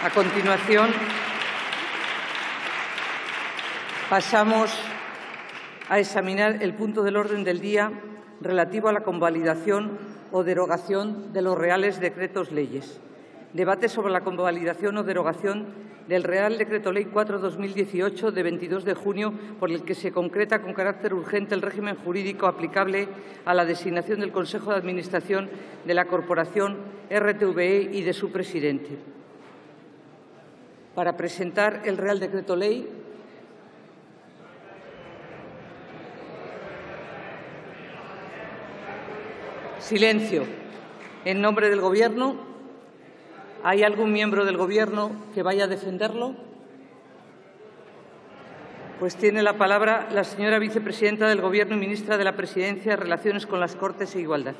A continuación, pasamos a examinar el punto del orden del día relativo a la convalidación o derogación de los Reales Decretos Leyes. Debate sobre la convalidación o derogación del Real Decreto Ley 4/2018 de 22 de junio, por el que se concreta con carácter urgente el régimen jurídico aplicable a la designación del Consejo de Administración de la Corporación RTVE y de su presidente. Para presentar el Real Decreto Ley, silencio. En nombre del Gobierno, ¿hay algún miembro del Gobierno que vaya a defenderlo? Pues tiene la palabra la señora vicepresidenta del Gobierno y ministra de la Presidencia de Relaciones con las Cortes e Igualdad.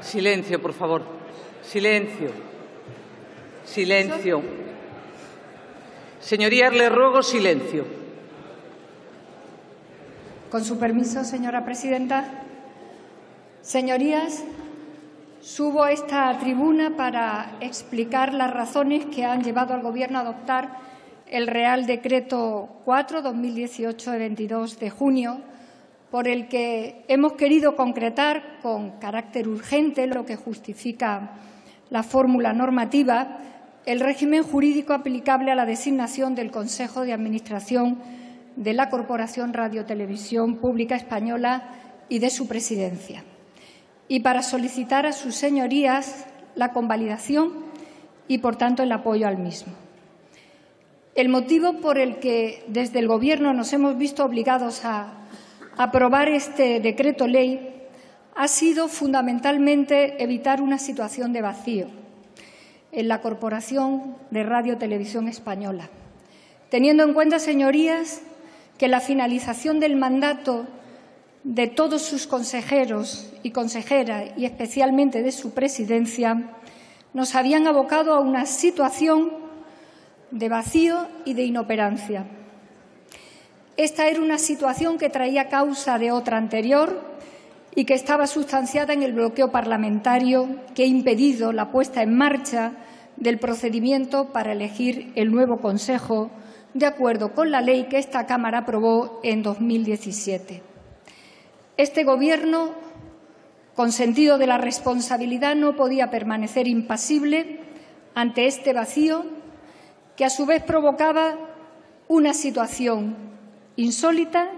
Silencio, por favor. Silencio. Silencio. Señorías, les ruego silencio. Con su permiso, señora presidenta. Señorías, subo a esta tribuna para explicar las razones que han llevado al Gobierno a adoptar el Real Decreto 4/2018 de 22 de junio, por el que hemos querido concretar con carácter urgente, lo que justifica la fórmula normativa, el régimen jurídico aplicable a la designación del Consejo de Administración de la Corporación Radio-Televisión Pública Española y de su presidencia, y para solicitar a sus señorías la convalidación y, por tanto, el apoyo al mismo. El motivo por el que desde el Gobierno nos hemos visto obligados a aprobar este decreto ley ha sido fundamentalmente evitar una situación de vacío en la Corporación de Radio Televisión Española, teniendo en cuenta, señorías, que la finalización del mandato de todos sus consejeros y consejeras, y especialmente de su presidencia, nos habían abocado a una situación de vacío y de inoperancia. Esta era una situación que traía causa de otra anterior y que estaba sustanciada en el bloqueo parlamentario que ha impedido la puesta en marcha del procedimiento para elegir el nuevo Consejo, de acuerdo con la ley que esta Cámara aprobó en 2017. Este Gobierno, con sentido de la responsabilidad, no podía permanecer impasible ante este vacío que, a su vez, provocaba una situación insólita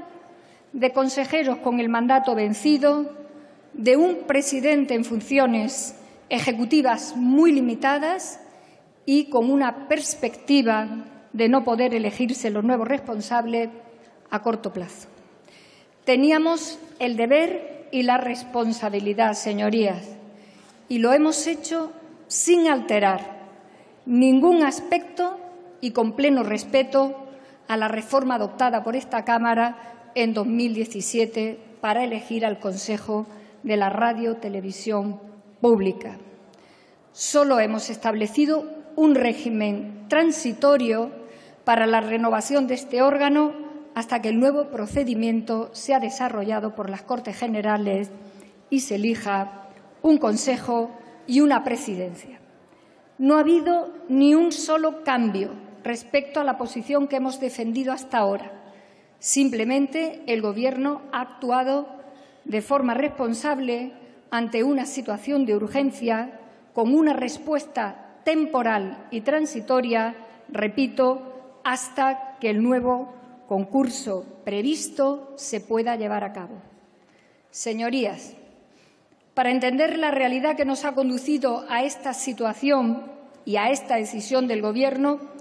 de consejeros con el mandato vencido, de un presidente en funciones ejecutivas muy limitadas y con una perspectiva de no poder elegirse los nuevos responsables a corto plazo. Teníamos el deber y la responsabilidad, señorías, y lo hemos hecho sin alterar ningún aspecto y con pleno respeto a la reforma adoptada por esta Cámara en 2017 para elegir al Consejo de la Radio-Televisión Pública. Solo hemos establecido un régimen transitorio para la renovación de este órgano hasta que el nuevo procedimiento sea desarrollado por las Cortes Generales y se elija un Consejo y una presidencia. No ha habido ni un solo cambio respecto a la posición que hemos defendido hasta ahora. Simplemente el Gobierno ha actuado de forma responsable ante una situación de urgencia con una respuesta temporal y transitoria, repito, hasta que el nuevo concurso previsto se pueda llevar a cabo. Señorías, para entender la realidad que nos ha conducido a esta situación y a esta decisión del Gobierno,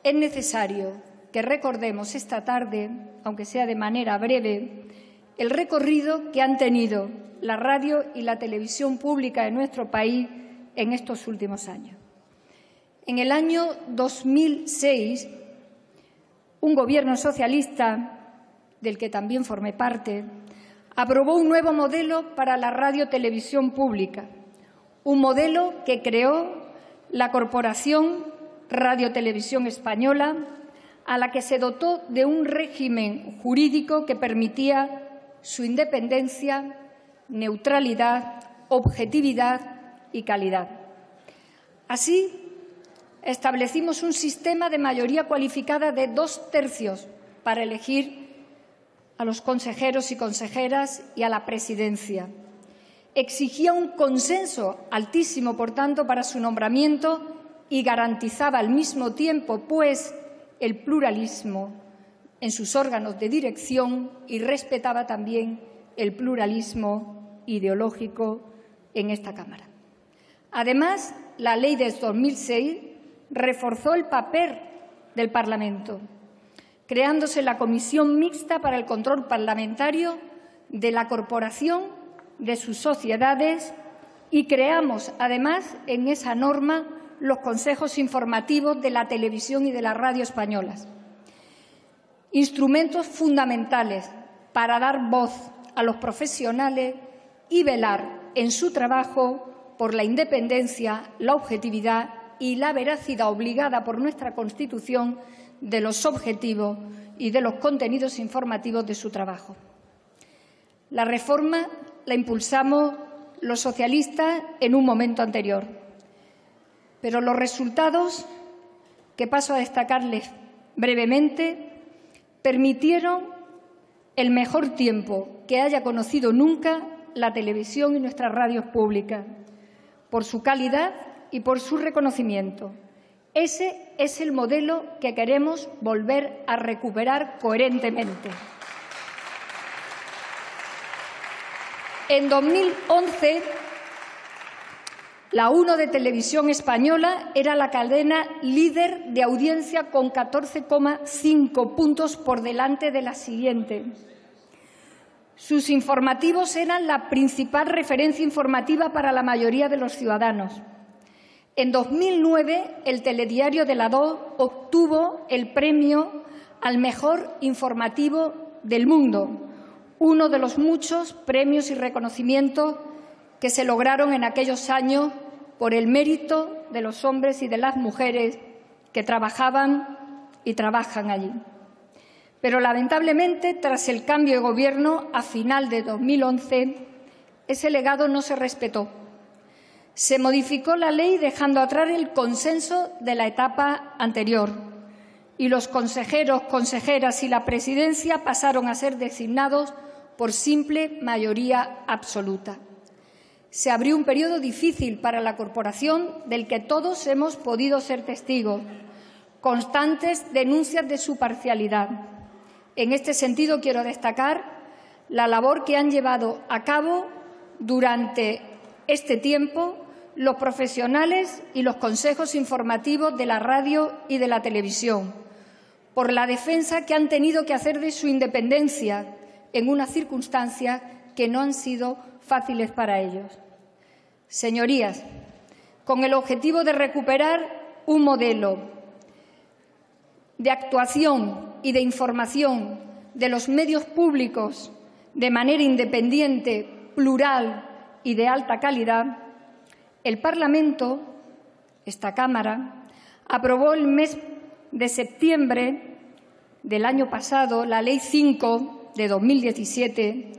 es necesario que recordemos esta tarde, aunque sea de manera breve, el recorrido que han tenido la radio y la televisión pública de nuestro país en estos últimos años. En el año 2006, un Gobierno socialista, del que también formé parte, aprobó un nuevo modelo para la radio-televisión pública, un modelo que creó la Corporación Radio Televisión Española, a la que se dotó de un régimen jurídico que permitía su independencia, neutralidad, objetividad y calidad. Así, establecimos un sistema de mayoría cualificada de 2/3 para elegir a los consejeros y consejeras y a la presidencia. Exigía un consenso altísimo, por tanto, para su nombramiento y garantizaba al mismo tiempo, pues, el pluralismo en sus órganos de dirección y respetaba también el pluralismo ideológico en esta Cámara. Además, la Ley de 2006 reforzó el papel del Parlamento, creándose la Comisión Mixta para el Control Parlamentario de la Corporación, de sus sociedades, y creamos, además, en esa norma, los consejos informativos de la televisión y de la radio españolas. Instrumentos fundamentales para dar voz a los profesionales y velar en su trabajo por la independencia, la objetividad y la veracidad obligada por nuestra Constitución de los objetivos y de los contenidos informativos de su trabajo. La reforma la impulsamos los socialistas en un momento anterior, pero los resultados, que paso a destacarles brevemente, permitieron el mejor tiempo que haya conocido nunca la televisión y nuestras radios públicas, por su calidad y por su reconocimiento. Ese es el modelo que queremos volver a recuperar coherentemente. En 2011, la 1 de Televisión Española era la cadena líder de audiencia con 14,5 puntos por delante de la siguiente. Sus informativos eran la principal referencia informativa para la mayoría de los ciudadanos. En 2009, el telediario de la 2 obtuvo el premio al mejor informativo del mundo, uno de los muchos premios y reconocimientos que se lograron en aquellos años por el mérito de los hombres y de las mujeres que trabajaban y trabajan allí. Pero, lamentablemente, tras el cambio de Gobierno a final de 2011, ese legado no se respetó. Se modificó la ley dejando atrás el consenso de la etapa anterior y los consejeros, consejeras y la presidencia pasaron a ser designados por simple mayoría absoluta. Se abrió un periodo difícil para la corporación del que todos hemos podido ser testigos, constantes denuncias de su parcialidad. En este sentido, quiero destacar la labor que han llevado a cabo durante este tiempo los profesionales y los consejos informativos de la radio y de la televisión, por la defensa que han tenido que hacer de su independencia en unas circunstancias que no han sido fáciles para ellos. Señorías, con el objetivo de recuperar un modelo de actuación y de información de los medios públicos de manera independiente, plural y de alta calidad, el Parlamento, esta Cámara, aprobó el mes de septiembre del año pasado la Ley 5 de 2017,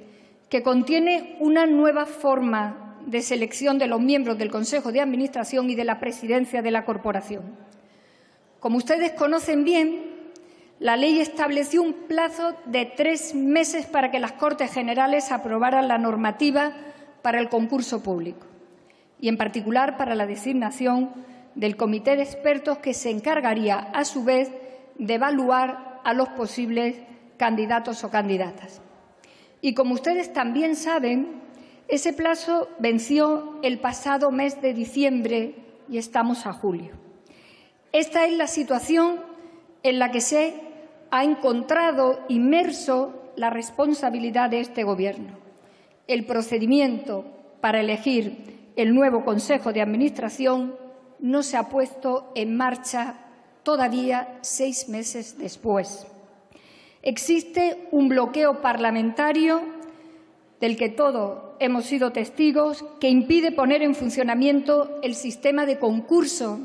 que contiene una nueva forma de selección de los miembros del Consejo de Administración y de la presidencia de la corporación. Como ustedes conocen bien, la ley estableció un plazo de 3 meses para que las Cortes Generales aprobaran la normativa para el concurso público y, en particular, para la designación del comité de expertos que se encargaría, a su vez, de evaluar a los posibles candidatos o candidatas. Y, como ustedes también saben, ese plazo venció el pasado mes de diciembre y estamos a julio. Esta es la situación en la que se ha encontrado inmerso la responsabilidad de este Gobierno. El procedimiento para elegir el nuevo Consejo de Administración no se ha puesto en marcha todavía 6 meses después. Existe un bloqueo parlamentario del que todos hemos sido testigos que impide poner en funcionamiento el sistema de concurso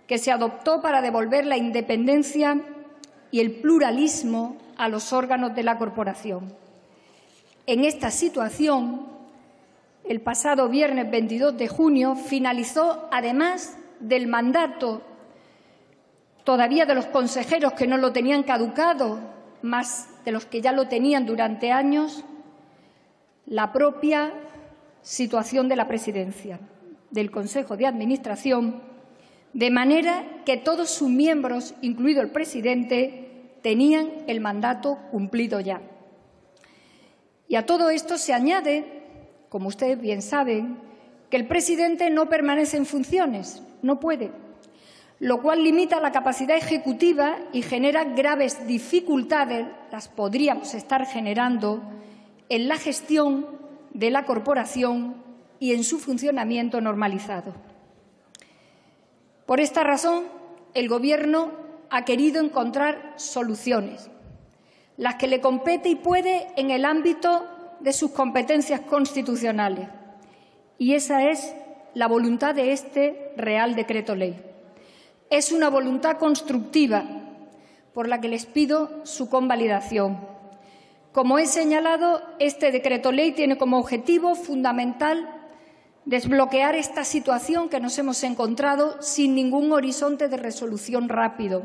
que se adoptó para devolver la independencia y el pluralismo a los órganos de la corporación. En esta situación, el pasado viernes 22 de junio finalizó, además del mandato todavía de los consejeros que no lo tenían caducado, más de los que ya lo tenían durante años, la propia situación de la presidencia del Consejo de Administración, de manera que todos sus miembros, incluido el presidente, tenían el mandato cumplido ya. Y a todo esto se añade, como ustedes bien saben, que el presidente no permanece en funciones, no puede, lo cual limita la capacidad ejecutiva y genera graves dificultades, las podríamos estar generando, en la gestión de la corporación y en su funcionamiento normalizado. Por esta razón, el Gobierno ha querido encontrar soluciones, las que le compete y puede en el ámbito de sus competencias constitucionales. Y esa es la voluntad de este Real Decreto Ley. Es una voluntad constructiva por la que les pido su convalidación. Como he señalado, este Decreto Ley tiene como objetivo fundamental desbloquear esta situación que nos hemos encontrado sin ningún horizonte de resolución rápido,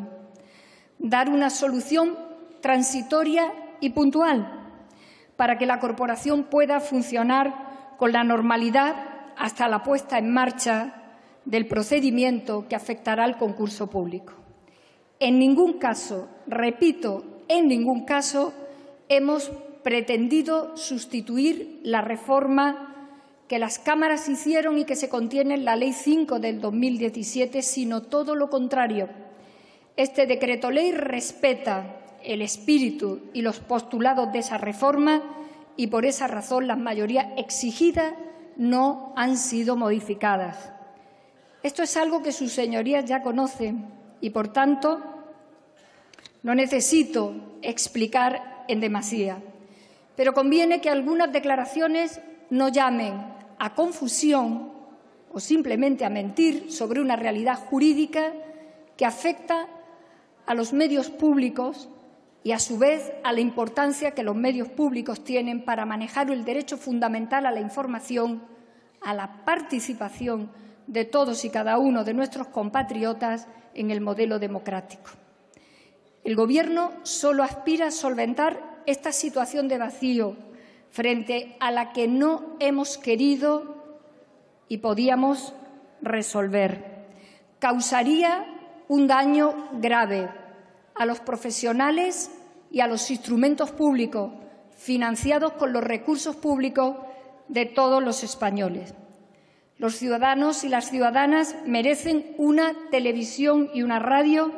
dar una solución transitoria y puntual para que la corporación pueda funcionar con la normalidad hasta la puesta en marcha del procedimiento que afectará al concurso público. En ningún caso, repito, en ningún caso hemos pretendido sustituir la reforma que las cámaras hicieron y que se contiene en la Ley 5 del 2017, sino todo lo contrario. Este decreto ley respeta el espíritu y los postulados de esa reforma y, por esa razón, las mayorías exigidas no han sido modificadas. Esto es algo que sus señorías ya conocen y, por tanto, no necesito explicar en demasía. Pero conviene que algunas declaraciones no llamen a confusión o simplemente a mentir sobre una realidad jurídica que afecta a los medios públicos y, a su vez, a la importancia que los medios públicos tienen para manejar el derecho fundamental a la información, a la participación de todos y cada uno de nuestros compatriotas en el modelo democrático. El Gobierno solo aspira a solventar esta situación de vacío frente a la que no hemos querido y podíamos resolver. Causaría un daño grave a los profesionales y a los instrumentos públicos financiados con los recursos públicos de todos los españoles. Los ciudadanos y las ciudadanas merecen una televisión y una radio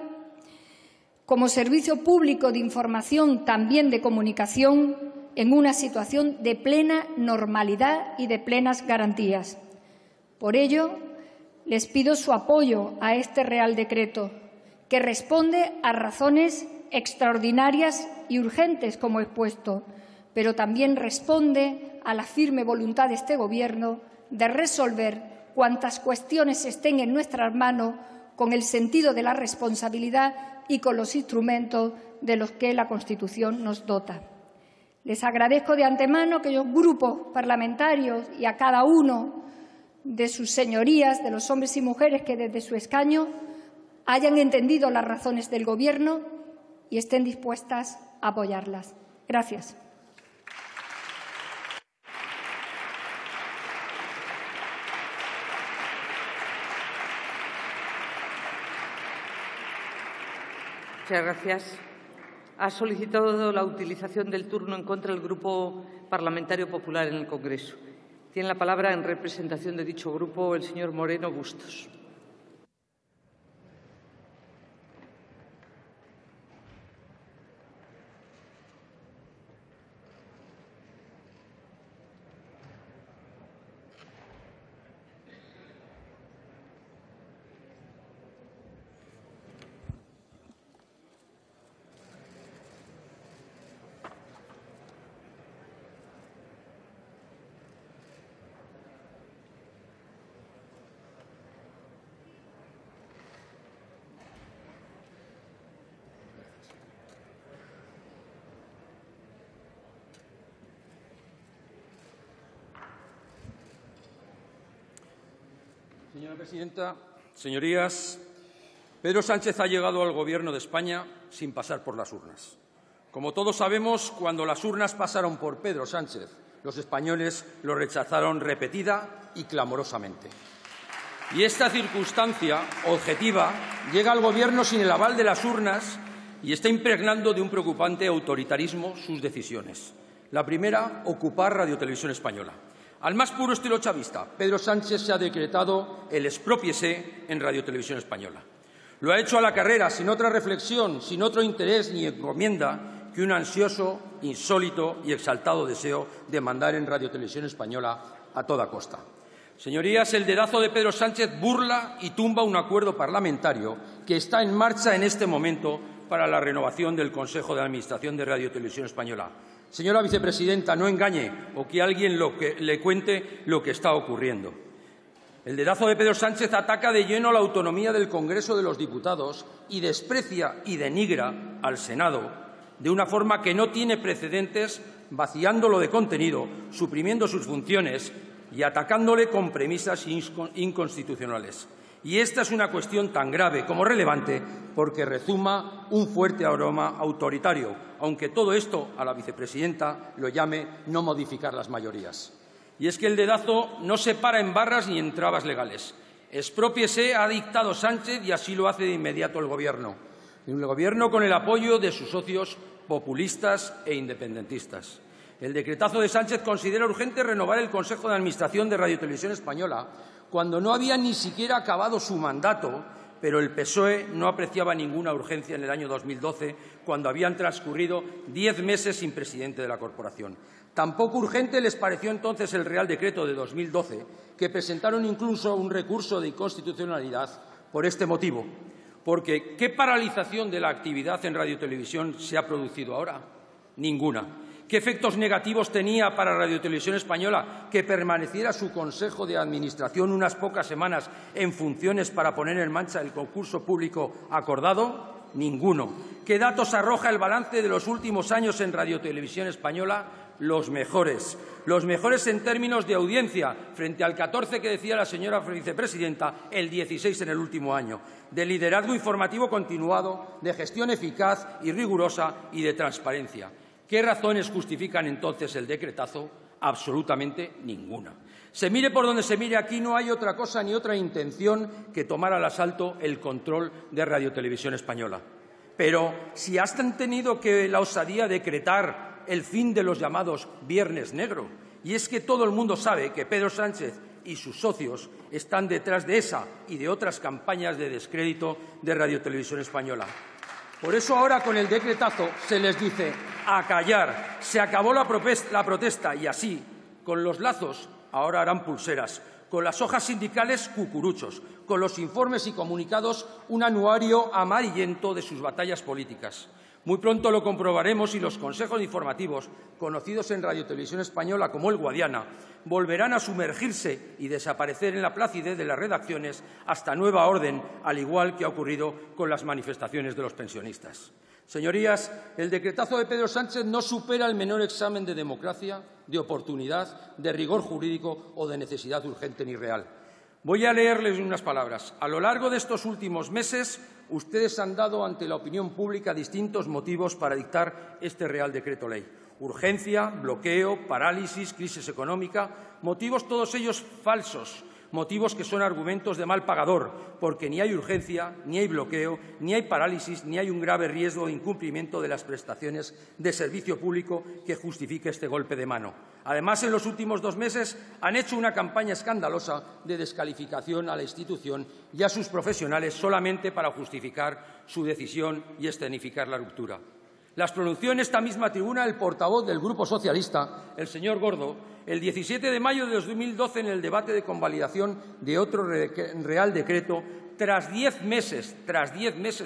como servicio público de información, también de comunicación, en una situación de plena normalidad y de plenas garantías. Por ello, les pido su apoyo a este Real Decreto, que responde a razones extraordinarias y urgentes, como he expuesto, pero también responde a la firme voluntad de este Gobierno de resolver cuantas cuestiones estén en nuestras manos con el sentido de la responsabilidad y con los instrumentos de los que la Constitución nos dota. Les agradezco de antemano a aquellos grupos parlamentarios y a cada uno de sus señorías, de los hombres y mujeres que desde su escaño hayan entendido las razones del Gobierno y estén dispuestas a apoyarlas. Gracias. Muchas gracias. Ha solicitado la utilización del turno en contra del Grupo Parlamentario Popular en el Congreso. Tiene la palabra, en representación de dicho grupo, el señor Moreno Bustos. Señora presidenta, señorías, Pedro Sánchez ha llegado al Gobierno de España sin pasar por las urnas. Como todos sabemos, cuando las urnas pasaron por Pedro Sánchez, los españoles lo rechazaron repetida y clamorosamente. Y esta circunstancia objetiva llega al Gobierno sin el aval de las urnas y está impregnando de un preocupante autoritarismo sus decisiones. La primera, ocupar Radio Televisión Española. Al más puro estilo chavista, Pedro Sánchez se ha decretado el expropiese en Radio Televisión Española. Lo ha hecho a la carrera, sin otra reflexión, sin otro interés ni encomienda que un ansioso, insólito y exaltado deseo de mandar en Radio Televisión Española a toda costa. Señorías, el dedazo de Pedro Sánchez burla y tumba un acuerdo parlamentario que está en marcha en este momento para la renovación del Consejo de Administración de Radio Televisión Española. Señora vicepresidenta, no engañe o que alguien le cuente lo que está ocurriendo. El dedazo de Pedro Sánchez ataca de lleno la autonomía del Congreso de los Diputados y desprecia y denigra al Senado de una forma que no tiene precedentes, vaciándolo de contenido, suprimiendo sus funciones y atacándole con premisas inconstitucionales. Y esta es una cuestión tan grave como relevante porque rezuma un fuerte aroma autoritario, aunque todo esto a la vicepresidenta lo llame no modificar las mayorías. Y es que el dedazo no se para en barras ni en trabas legales. Exprópiese ha dictado Sánchez y así lo hace de inmediato el Gobierno. El Gobierno con el apoyo de sus socios populistas e independentistas. El decretazo de Sánchez considera urgente renovar el Consejo de Administración de Radio Televisión Española cuando no había ni siquiera acabado su mandato, pero el PSOE no apreciaba ninguna urgencia en el año 2012, cuando habían transcurrido 10 meses sin presidente de la corporación. Tampoco urgente les pareció entonces el Real Decreto de 2012, que presentaron incluso un recurso de inconstitucionalidad por este motivo. Porque, ¿qué paralización de la actividad en Radio Televisión se ha producido ahora? Ninguna. ¿Qué efectos negativos tenía para Radio Televisión Española que permaneciera su Consejo de Administración unas pocas semanas en funciones para poner en marcha el concurso público acordado? Ninguno. ¿Qué datos arroja el balance de los últimos años en Radio Televisión Española? Los mejores en términos de audiencia, frente al 14 que decía la señora vicepresidenta, el 16 en el último año, de liderazgo informativo continuado, de gestión eficaz y rigurosa y de transparencia. ¿Qué razones justifican entonces el decretazo? Absolutamente ninguna. Se mire por donde se mire, aquí no hay otra cosa ni otra intención que tomar al asalto el control de Radio Televisión Española. Pero si han tenido que la osadía decretar el fin de los llamados Viernes Negro, y es que todo el mundo sabe que Pedro Sánchez y sus socios están detrás de esa y de otras campañas de descrédito de Radio Televisión Española. Por eso ahora con el decretazo se les dice a callar, se acabó la protesta y así, con los lazos, ahora harán pulseras, con las hojas sindicales cucuruchos, con los informes y comunicados un anuario amarillento de sus batallas políticas. Muy pronto lo comprobaremos y los consejos informativos, conocidos en Radio Televisión Española como el Guadiana, volverán a sumergirse y desaparecer en la placidez de las redacciones hasta nueva orden, al igual que ha ocurrido con las manifestaciones de los pensionistas. Señorías, el decretazo de Pedro Sánchez no supera el menor examen de democracia, de oportunidad, de rigor jurídico o de necesidad urgente ni real. Voy a leerles unas palabras. A lo largo de estos últimos meses, ustedes han dado ante la opinión pública distintos motivos para dictar este Real Decreto Ley. Urgencia, bloqueo, parálisis, crisis económica, motivos todos ellos falsos, motivos que son argumentos de mal pagador, porque ni hay urgencia, ni hay bloqueo, ni hay parálisis, ni hay un grave riesgo de incumplimiento de las prestaciones de servicio público que justifique este golpe de mano. Además, en los últimos 2 meses han hecho una campaña escandalosa de descalificación a la institución y a sus profesionales solamente para justificar su decisión y escenificar la ruptura. Las pronunció en esta misma tribuna el portavoz del Grupo Socialista, el señor Gordo, el 17 de mayo de 2012 en el debate de convalidación de otro Real Decreto, tras 10 meses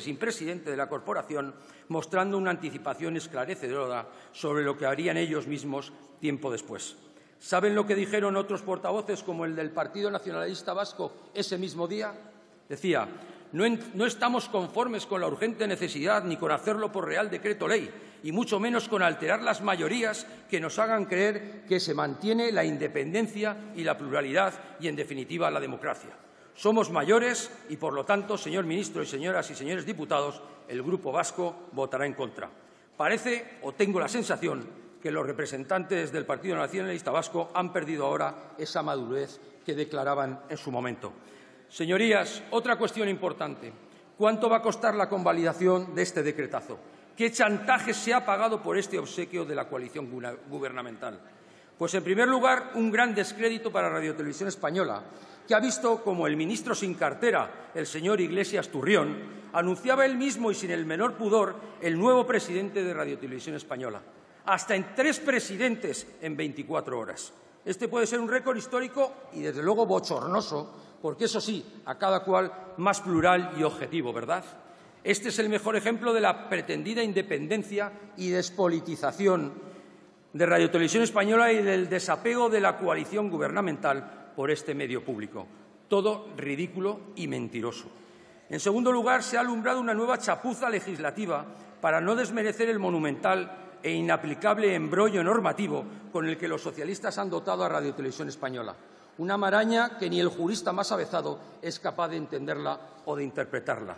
sin presidente de la corporación, mostrando una anticipación esclarecedora sobre lo que harían ellos mismos tiempo después. ¿Saben lo que dijeron otros portavoces, como el del Partido Nacionalista Vasco, ese mismo día? Decía: no estamos conformes con la urgente necesidad ni con hacerlo por Real Decreto Ley, y mucho menos con alterar las mayorías que nos hagan creer que se mantiene la independencia y la pluralidad y, en definitiva, la democracia. Somos mayores y, por lo tanto, señor ministro y señoras y señores diputados, el Grupo Vasco votará en contra. Parece, o tengo la sensación, que los representantes del Partido Nacionalista Vasco han perdido ahora esa madurez que declaraban en su momento. Señorías, otra cuestión importante. ¿Cuánto va a costar la convalidación de este decretazo? ¿Qué chantaje se ha pagado por este obsequio de la coalición gubernamental? Pues, en primer lugar, un gran descrédito para Radio Televisión Española, que ha visto como el ministro sin cartera, el señor Iglesias Turrión, anunciaba él mismo y sin el menor pudor el nuevo presidente de Radio Televisión Española. Hasta en 3 presidentes en 24 horas. Este puede ser un récord histórico y, desde luego, bochornoso, porque, eso sí, a cada cual más plural y objetivo, ¿verdad? Este es el mejor ejemplo de la pretendida independencia y despolitización de Radio Televisión Española y del desapego de la coalición gubernamental por este medio público. Todo ridículo y mentiroso. En segundo lugar, se ha alumbrado una nueva chapuza legislativa para no desmerecer el monumental e inaplicable embrollo normativo con el que los socialistas han dotado a Radio Televisión Española. Una maraña que ni el jurista más avezado es capaz de entenderla o de interpretarla.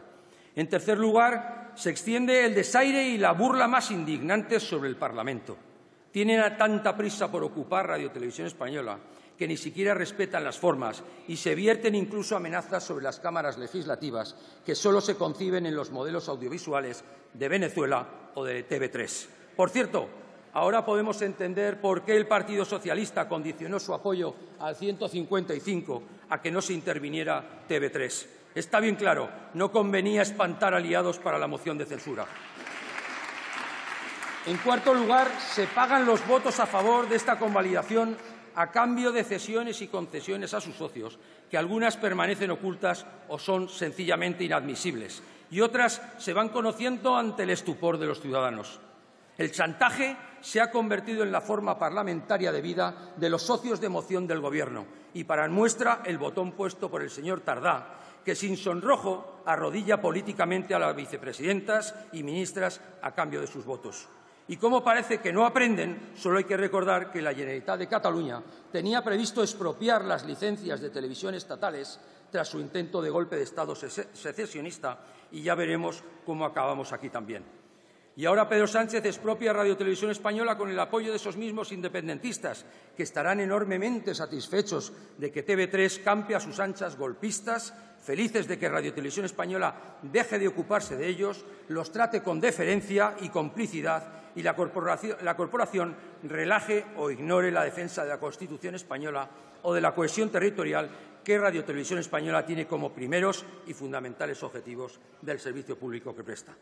En tercer lugar, se extiende el desaire y la burla más indignantes sobre el Parlamento. Tienen tanta prisa por ocupar Radio Televisión Española que ni siquiera respetan las formas y se vierten incluso amenazas sobre las cámaras legislativas que solo se conciben en los modelos audiovisuales de Venezuela o de TV3. Por cierto, ahora podemos entender por qué el Partido Socialista condicionó su apoyo al 155 a que no se interviniera TV3. Está bien claro, no convenía espantar aliados para la moción de censura. En cuarto lugar, se pagan los votos a favor de esta convalidación a cambio de cesiones y concesiones a sus socios, que algunas permanecen ocultas o son sencillamente inadmisibles, y otras se van conociendo ante el estupor de los ciudadanos. El chantaje se ha convertido en la forma parlamentaria de vida de los socios de moción del Gobierno, y para muestra el botón puesto por el señor Tardá, que sin sonrojo arrodilla políticamente a las vicepresidentas y ministras a cambio de sus votos. Y como parece que no aprenden, solo hay que recordar que la Generalitat de Cataluña tenía previsto expropiar las licencias de televisión estatales tras su intento de golpe de Estado secesionista, y ya veremos cómo acabamos aquí también. Y ahora Pedro Sánchez expropia Radio Televisión Española con el apoyo de esos mismos independentistas, que estarán enormemente satisfechos de que TV3 campe a sus anchas golpistas, felices de que Radio Televisión Española deje de ocuparse de ellos, los trate con deferencia y complicidad y la corporación relaje o ignore la defensa de la Constitución española o de la cohesión territorial que Radio Televisión Española tiene como primeros y fundamentales objetivos del servicio público que presta.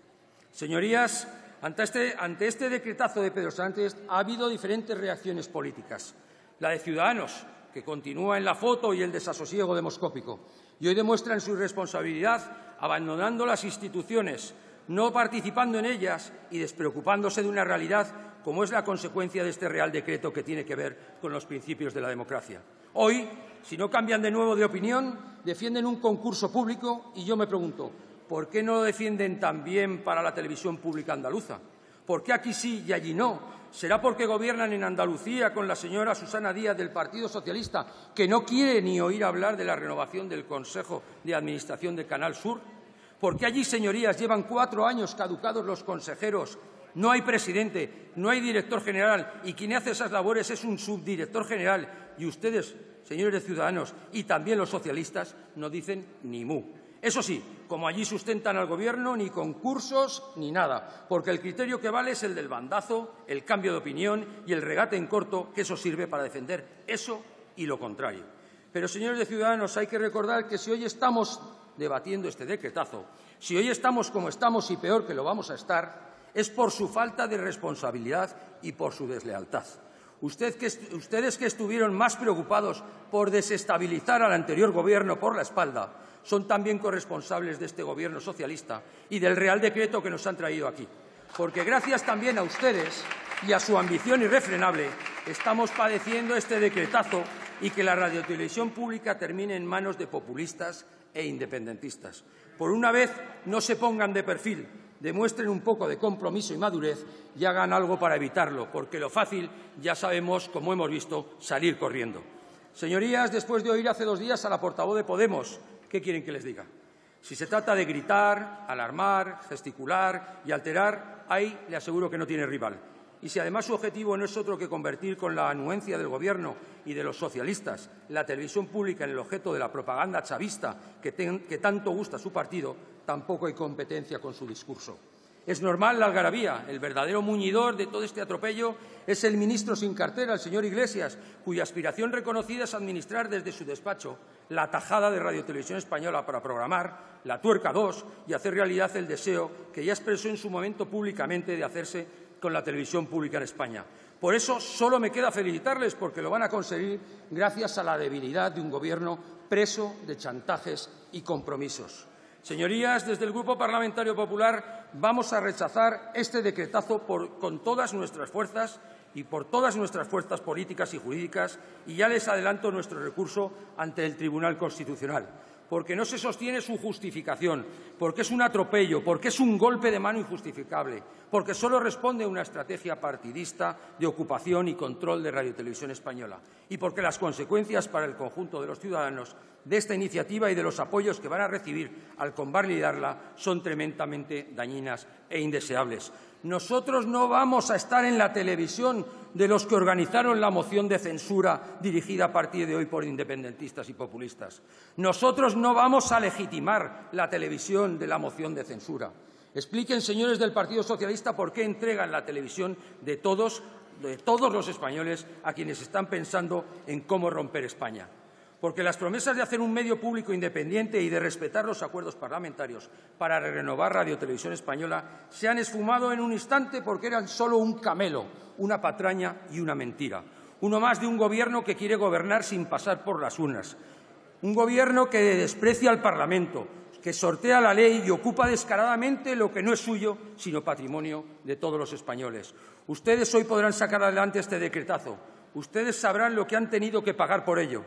Señorías, ante este decretazo de Pedro Sánchez ha habido diferentes reacciones políticas. La de Ciudadanos, que continúa en la foto y el desasosiego demoscópico, y hoy demuestran su irresponsabilidad abandonando las instituciones, no participando en ellas y despreocupándose de una realidad como es la consecuencia de este Real Decreto que tiene que ver con los principios de la democracia. Hoy, si no cambian de nuevo de opinión, defienden un concurso público y yo me pregunto, ¿por qué no lo defienden también para la televisión pública andaluza? ¿Por qué aquí sí y allí no? ¿Será porque gobiernan en Andalucía con la señora Susana Díaz del Partido Socialista, que no quiere ni oír hablar de la renovación del Consejo de Administración de Canal Sur? ¿Por qué allí, señorías, llevan 4 años caducados los consejeros? No hay presidente, no hay director general y quien hace esas labores es un subdirector general. Y ustedes, señores de Ciudadanos, y también los socialistas, no dicen ni mu. Eso sí, como allí sustentan al Gobierno, ni concursos ni nada, porque el criterio que vale es el del bandazo, el cambio de opinión y el regate en corto, que eso sirve para defender eso y lo contrario. Pero, señores de Ciudadanos, hay que recordar que si hoy estamos debatiendo este decretazo, si hoy estamos como estamos y peor que lo vamos a estar, es por su falta de responsabilidad y por su deslealtad. Ustedes que estuvieron más preocupados por desestabilizar al anterior Gobierno por la espalda, son también corresponsables de este Gobierno socialista y del Real Decreto que nos han traído aquí. Porque gracias también a ustedes y a su ambición irrefrenable estamos padeciendo este decretazo y que la radiotelevisión pública termine en manos de populistas e independentistas. Por una vez, no se pongan de perfil, demuestren un poco de compromiso y madurez y hagan algo para evitarlo, porque lo fácil ya sabemos, como hemos visto, salir corriendo. Señorías, después de oír hace 2 días a la portavoz de Podemos ¿Qué quieren que les diga? Si se trata de gritar, alarmar, gesticular y alterar, ahí le aseguro que no tiene rival. Y si además su objetivo no es otro que convertir con la anuencia del Gobierno y de los socialistas la televisión pública en el objeto de la propaganda chavista que tanto gusta a su partido, tampoco hay competencia con su discurso. Es normal la algarabía. El verdadero muñidor de todo este atropello es el ministro sin cartera, el señor Iglesias, cuya aspiración reconocida es administrar desde su despacho la tajada de Radio Televisión Española para programar la tuerca 2 y hacer realidad el deseo que ya expresó en su momento públicamente de hacerse con la televisión pública en España. Por eso solo me queda felicitarles, porque lo van a conseguir gracias a la debilidad de un Gobierno preso de chantajes y compromisos. Señorías, desde el Grupo Parlamentario Popular vamos a rechazar este decretazo con todas nuestras fuerzas y por todas nuestras fuerzas políticas y jurídicas, y ya les adelanto nuestro recurso ante el Tribunal Constitucional, porque no se sostiene su justificación, porque es un atropello, porque es un golpe de mano injustificable, porque solo responde a una estrategia partidista de ocupación y control de Radio Televisión Española, y porque las consecuencias para el conjunto de los ciudadanos de esta iniciativa y de los apoyos que van a recibir al convalidarla son tremendamente dañinas e indeseables. Nosotros no vamos a estar en la televisión de los que organizaron la moción de censura dirigida a partir de hoy por independentistas y populistas. Nosotros no vamos a legitimar la televisión de la moción de censura. Expliquen, señores del Partido Socialista, por qué entregan la televisión de todos los españoles a quienes están pensando en cómo romper España. Porque las promesas de hacer un medio público independiente y de respetar los acuerdos parlamentarios para renovar Radio Televisión Española se han esfumado en un instante porque eran solo un camelo, una patraña y una mentira. Uno más de un Gobierno que quiere gobernar sin pasar por las urnas. Un Gobierno que desprecia al Parlamento, que sortea la ley y ocupa descaradamente lo que no es suyo, sino patrimonio de todos los españoles. Ustedes hoy podrán sacar adelante este decretazo. Ustedes sabrán lo que han tenido que pagar por ello.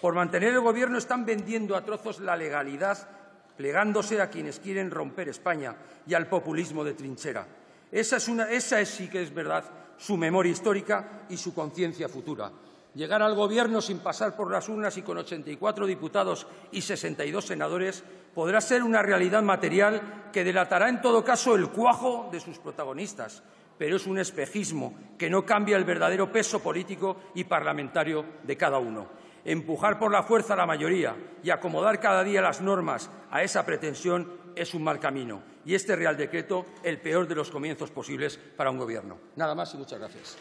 Por mantener el Gobierno están vendiendo a trozos la legalidad, plegándose a quienes quieren romper España y al populismo de trinchera. Esa sí que es verdad su memoria histórica y su conciencia futura. Llegar al Gobierno sin pasar por las urnas y con 84 diputados y 62 senadores podrá ser una realidad material que delatará en todo caso el cuajo de sus protagonistas, pero es un espejismo que no cambia el verdadero peso político y parlamentario de cada uno. Empujar por la fuerza a la mayoría y acomodar cada día las normas a esa pretensión es un mal camino. Y este Real Decreto, el peor de los comienzos posibles para un Gobierno. Nada más y muchas gracias.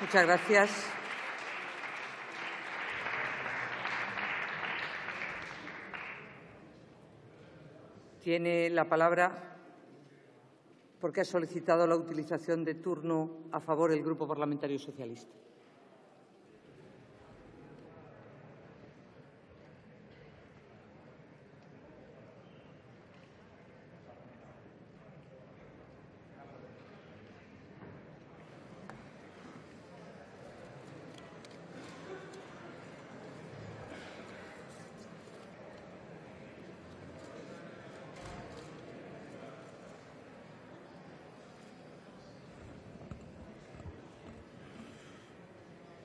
Muchas gracias. Tiene la palabra, porque ha solicitado la utilización de turno a favor del Grupo Parlamentario Socialista.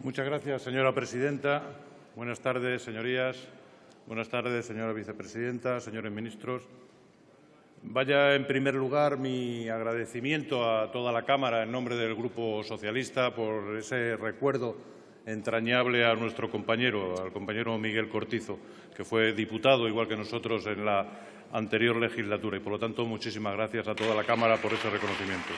Muchas gracias, señora presidenta. Buenas tardes, señorías. Buenas tardes, señora vicepresidenta, señores ministros. Vaya, en primer lugar, mi agradecimiento a toda la Cámara en nombre del Grupo Socialista por ese recuerdo entrañable a nuestro compañero, al compañero Miguel Cortizo, que fue diputado, igual que nosotros, en la anterior legislatura. Y, por lo tanto, muchísimas gracias a toda la Cámara por ese reconocimiento.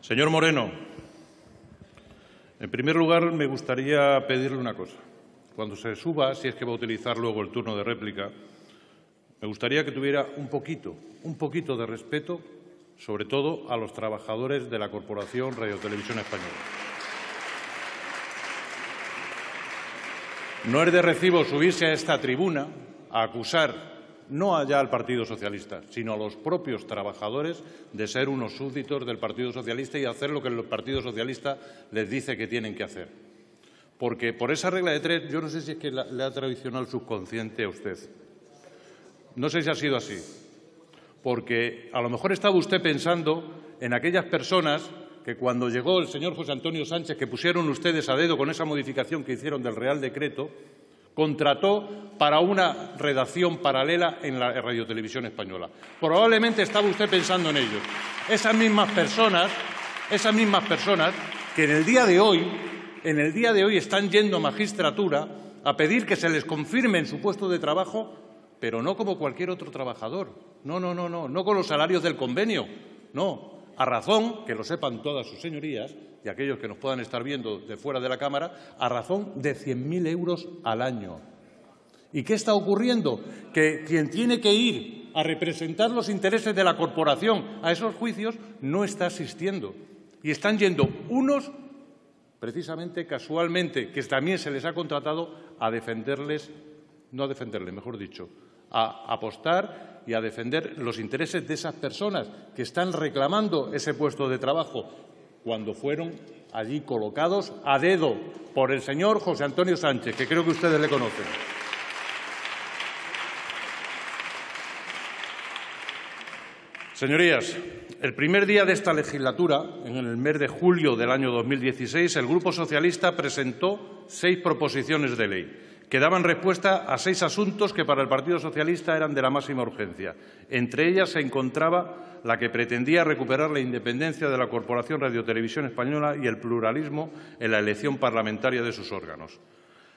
Señor Moreno, en primer lugar me gustaría pedirle una cosa. Cuando se suba, si es que va a utilizar luego el turno de réplica, me gustaría que tuviera un poquito de respeto, sobre todo a los trabajadores de la Corporación Radio Televisión Española. No es de recibo subirse a esta tribuna a acusar no allá al Partido Socialista, sino a los propios trabajadores de ser unos súbditos del Partido Socialista y hacer lo que el Partido Socialista les dice que tienen que hacer. Porque por esa regla de tres, yo no sé si es que le ha traicionado el subconsciente a usted. No sé si ha sido así, porque a lo mejor estaba usted pensando en aquellas personas que cuando llegó el señor José Antonio Sánchez, que pusieron ustedes a dedo con esa modificación que hicieron del Real Decreto, contrató para una redacción paralela en la Radiotelevisión Española. Probablemente estaba usted pensando en ellos. Esas mismas personas que en el día de hoy están yendo a magistratura a pedir que se les confirme en su puesto de trabajo, pero no como cualquier otro trabajador. No con los salarios del convenio, no. A razón, que lo sepan todas sus señorías y aquellos que nos puedan estar viendo de fuera de la Cámara, a razón de 100.000 euros al año. ¿Y qué está ocurriendo? Que quien tiene que ir a representar los intereses de la corporación a esos juicios no está asistiendo. Y están yendo unos, precisamente, casualmente, que también se les ha contratado a defenderles, no a defenderles, mejor dicho, a apostar y a defender los intereses de esas personas que están reclamando ese puesto de trabajo cuando fueron allí colocados a dedo por el señor José Antonio Sánchez, que creo que ustedes le conocen. Señorías, el primer día de esta legislatura, en el mes de julio del año 2016, el Grupo Socialista presentó 6 proposiciones de ley que daban respuesta a 6 asuntos que para el Partido Socialista eran de la máxima urgencia. Entre ellas se encontraba la que pretendía recuperar la independencia de la Corporación Radiotelevisión Española y el pluralismo en la elección parlamentaria de sus órganos.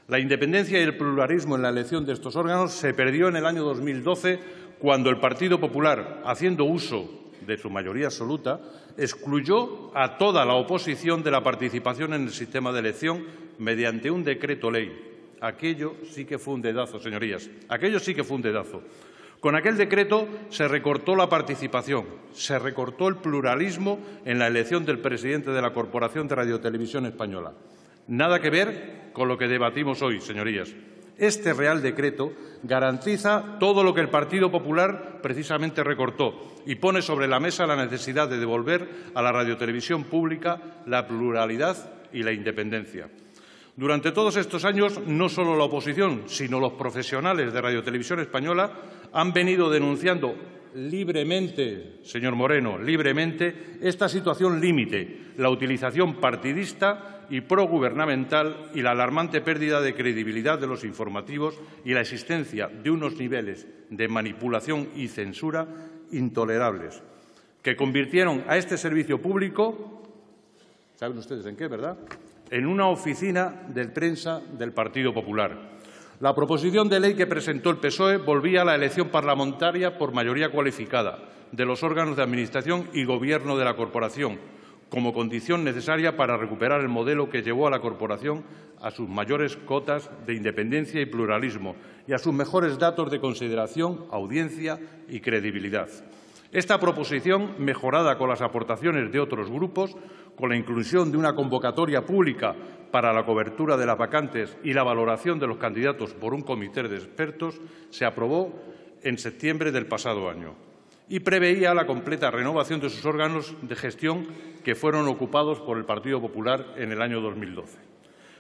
La independencia y el pluralismo en la elección de estos órganos se perdió en el año 2012 cuando el Partido Popular, haciendo uso de su mayoría absoluta, excluyó a toda la oposición de la participación en el sistema de elección mediante un decreto ley. Aquello sí que fue un dedazo, señorías. Aquello sí que fue un dedazo. Con aquel decreto se recortó la participación, se recortó el pluralismo en la elección del presidente de la Corporación de Radiotelevisión Española. Nada que ver con lo que debatimos hoy, señorías. Este Real Decreto garantiza todo lo que el Partido Popular precisamente recortó y pone sobre la mesa la necesidad de devolver a la radiotelevisión pública la pluralidad y la independencia. Durante todos estos años, no solo la oposición, sino los profesionales de Radiotelevisión Española han venido denunciando libremente, señor Moreno, libremente, esta situación límite, la utilización partidista y progubernamental y la alarmante pérdida de credibilidad de los informativos y la existencia de unos niveles de manipulación y censura intolerables, que convirtieron a este servicio público, ¿saben ustedes en qué, verdad?, en una oficina de prensa del Partido Popular. La proposición de ley que presentó el PSOE volvía a la elección parlamentaria por mayoría cualificada de los órganos de administración y gobierno de la corporación, como condición necesaria para recuperar el modelo que llevó a la corporación a sus mayores cotas de independencia y pluralismo y a sus mejores datos de consideración, audiencia y credibilidad. Esta proposición, mejorada con las aportaciones de otros grupos, con la inclusión de una convocatoria pública para la cobertura de las vacantes y la valoración de los candidatos por un comité de expertos, se aprobó en septiembre del pasado año y preveía la completa renovación de sus órganos de gestión que fueron ocupados por el Partido Popular en el año 2012.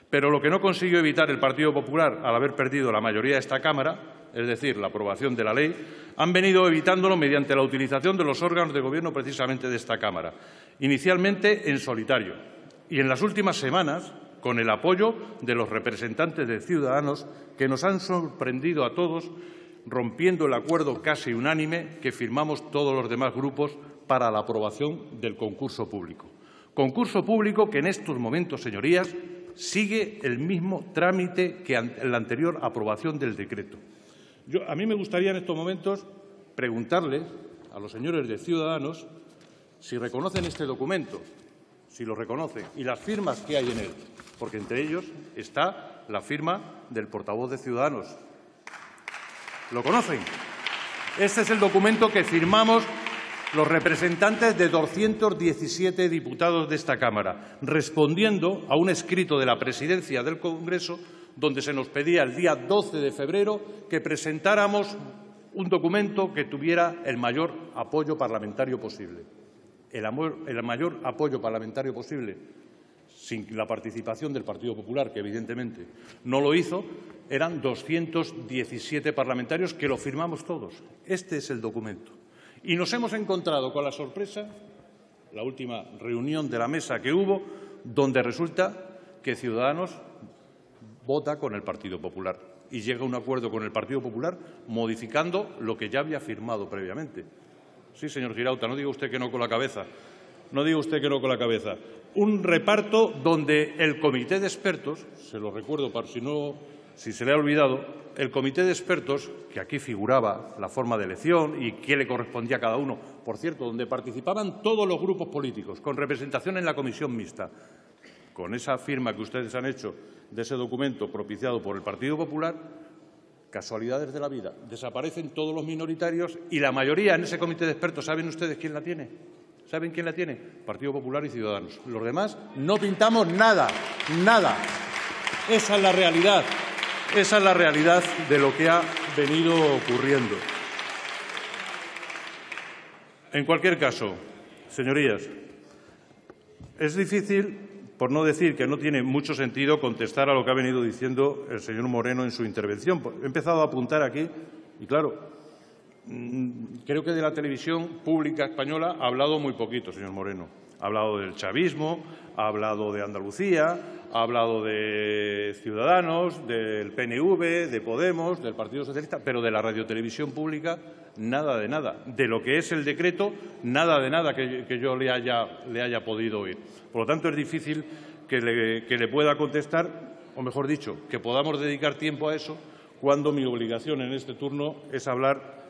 Pero lo que no consiguió evitar el Partido Popular al haber perdido la mayoría de esta Cámara, es decir, la aprobación de la ley, han venido evitándolo mediante la utilización de los órganos de gobierno precisamente de esta Cámara, inicialmente en solitario y en las últimas semanas con el apoyo de los representantes de Ciudadanos que nos han sorprendido a todos rompiendo el acuerdo casi unánime que firmamos todos los demás grupos para la aprobación del concurso público. Concurso público que en estos momentos, señorías, sigue el mismo trámite que en la anterior aprobación del decreto. A mí me gustaría en estos momentos preguntarle a los señores de Ciudadanos si reconocen este documento, si lo reconocen, y las firmas que hay en él, porque entre ellos está la firma del portavoz de Ciudadanos. ¿Lo conocen? Este es el documento que firmamos los representantes de 217 diputados de esta Cámara, respondiendo a un escrito de la Presidencia del Congreso donde se nos pedía el día 12 de febrero que presentáramos un documento que tuviera el mayor apoyo parlamentario posible. El mayor apoyo parlamentario posible. sin la participación del Partido Popular, que evidentemente no lo hizo, eran 217 parlamentarios que lo firmamos todos. Este es el documento. Y nos hemos encontrado con la sorpresa, la última reunión de la mesa que hubo, donde resulta que Ciudadanos vota con el Partido Popular y llega a un acuerdo con el Partido Popular modificando lo que ya había firmado previamente. Sí, señor Girauta, no diga usted que no con la cabeza. No diga usted que no con la cabeza. Un reparto donde el comité de expertos, se lo recuerdo para si se le ha olvidado, el comité de expertos, que aquí figuraba la forma de elección y qué le correspondía a cada uno, por cierto, donde participaban todos los grupos políticos, con representación en la comisión mixta. Con esa firma que ustedes han hecho de ese documento propiciado por el Partido Popular, casualidades de la vida, desaparecen todos los minoritarios y la mayoría en ese comité de expertos, ¿saben ustedes quién la tiene? ¿Saben quién la tiene? Partido Popular y Ciudadanos. Los demás no pintamos nada, nada. Esa es la realidad. Esa es la realidad de lo que ha venido ocurriendo. En cualquier caso, señorías, es difícil, por no decir que no tiene mucho sentido, contestar a lo que ha venido diciendo el señor Moreno en su intervención. He empezado a apuntar aquí y, claro, creo que de la televisión pública española ha hablado muy poquito, señor Moreno. Ha hablado del chavismo, ha hablado de Andalucía, ha hablado de Ciudadanos, del PNV, de Podemos, del Partido Socialista, pero de la radiotelevisión pública nada de nada. De lo que es el decreto, nada de nada que yo le haya podido oír. Por lo tanto, es difícil que le pueda contestar, o mejor dicho, que podamos dedicar tiempo a eso cuando mi obligación en este turno es hablar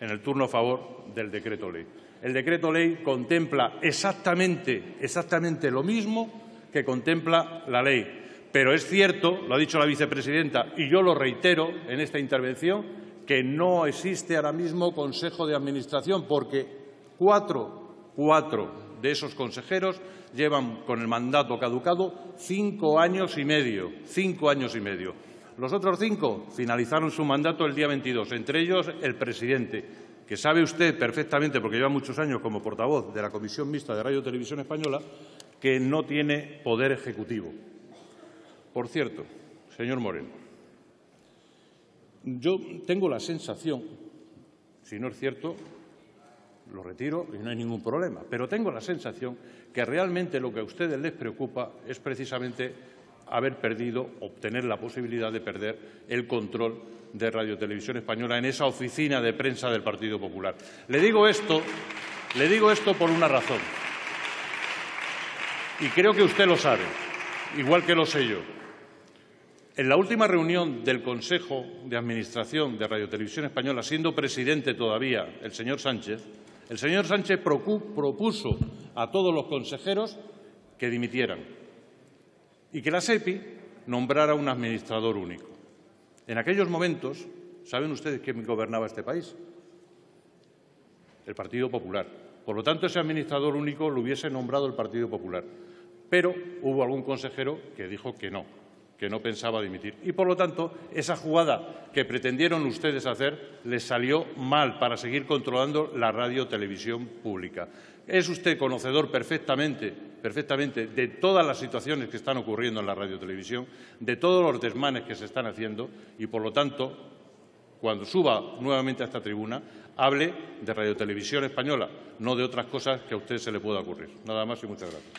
en el turno a favor del decreto ley. El decreto ley contempla exactamente lo mismo que contempla la ley. Pero es cierto, lo ha dicho la vicepresidenta, y yo lo reitero en esta intervención, que no existe ahora mismo Consejo de Administración, porque cuatro de esos consejeros llevan con el mandato caducado 5 años y medio. 5 años y medio. Los otros 5 finalizaron su mandato el día 22, entre ellos el presidente, que sabe usted perfectamente, porque lleva muchos años como portavoz de la Comisión Mixta de Radio y Televisión Española, que no tiene poder ejecutivo. Por cierto, señor Moreno, yo tengo la sensación, si no es cierto, lo retiro y no hay ningún problema, pero tengo la sensación que realmente lo que a ustedes les preocupa es precisamente obtener la posibilidad de perder el control de Radio Televisión Española en esa oficina de prensa del Partido Popular. Le digo esto por una razón, y creo que usted lo sabe, igual que lo sé yo. En la última reunión del Consejo de Administración de Radio Televisión Española, siendo presidente todavía el señor Sánchez propuso a todos los consejeros que dimitieran y que la SEPI nombrara un administrador único. En aquellos momentos, ¿saben ustedes quién gobernaba este país? El Partido Popular. Por lo tanto, ese administrador único lo hubiese nombrado el Partido Popular. Pero hubo algún consejero que dijo que no pensaba dimitir. Y, por lo tanto, esa jugada que pretendieron ustedes hacer les salió mal para seguir controlando la radio-televisión pública. Es usted conocedor perfectamente de todas las situaciones que están ocurriendo en la radio-televisión, de todos los desmanes que se están haciendo y, por lo tanto, cuando suba nuevamente a esta tribuna, hable de Radio-Televisión Española, no de otras cosas que a usted se le pueda ocurrir. Nada más y muchas gracias.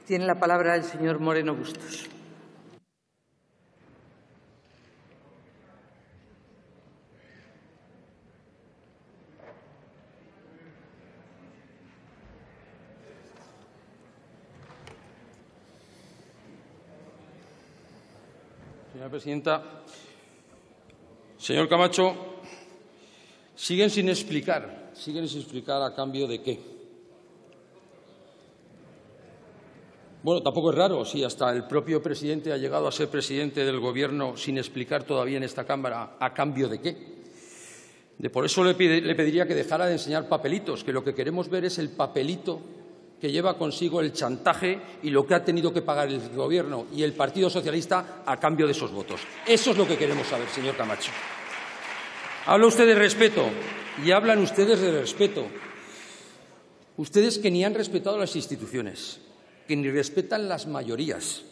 Tiene la palabra el señor Moreno Bustos. Señora presidenta, señor Camacho, siguen sin explicar a cambio de qué. Bueno, tampoco es raro si hasta el propio presidente ha llegado a ser presidente del Gobierno sin explicar todavía en esta Cámara a cambio de qué. Por eso le pediría que dejara de enseñar papelitos, que lo que queremos ver es el papelito que lleva consigo el chantaje y lo que ha tenido que pagar el Gobierno y el Partido Socialista a cambio de esos votos. Eso es lo que queremos saber, señor Camacho. Habla usted de respeto y hablan ustedes de respeto. Ustedes que ni han respetado las instituciones, que ni respetan las mayorías.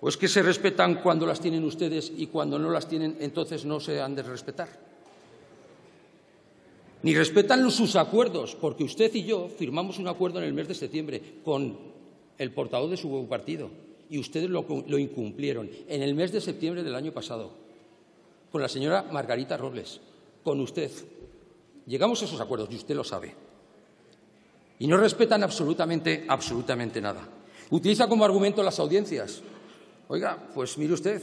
¿O es que se respetan cuando las tienen ustedes y cuando no las tienen, entonces no se han de respetar? Ni respetan sus acuerdos, porque usted y yo firmamos un acuerdo en el mes de septiembre con el portavoz de su partido y ustedes lo incumplieron en el mes de septiembre del año pasado, con la señora Margarita Robles, con usted. Llegamos a esos acuerdos y usted lo sabe. Y no respetan absolutamente nada. Utiliza como argumento las audiencias. Oiga, pues mire usted,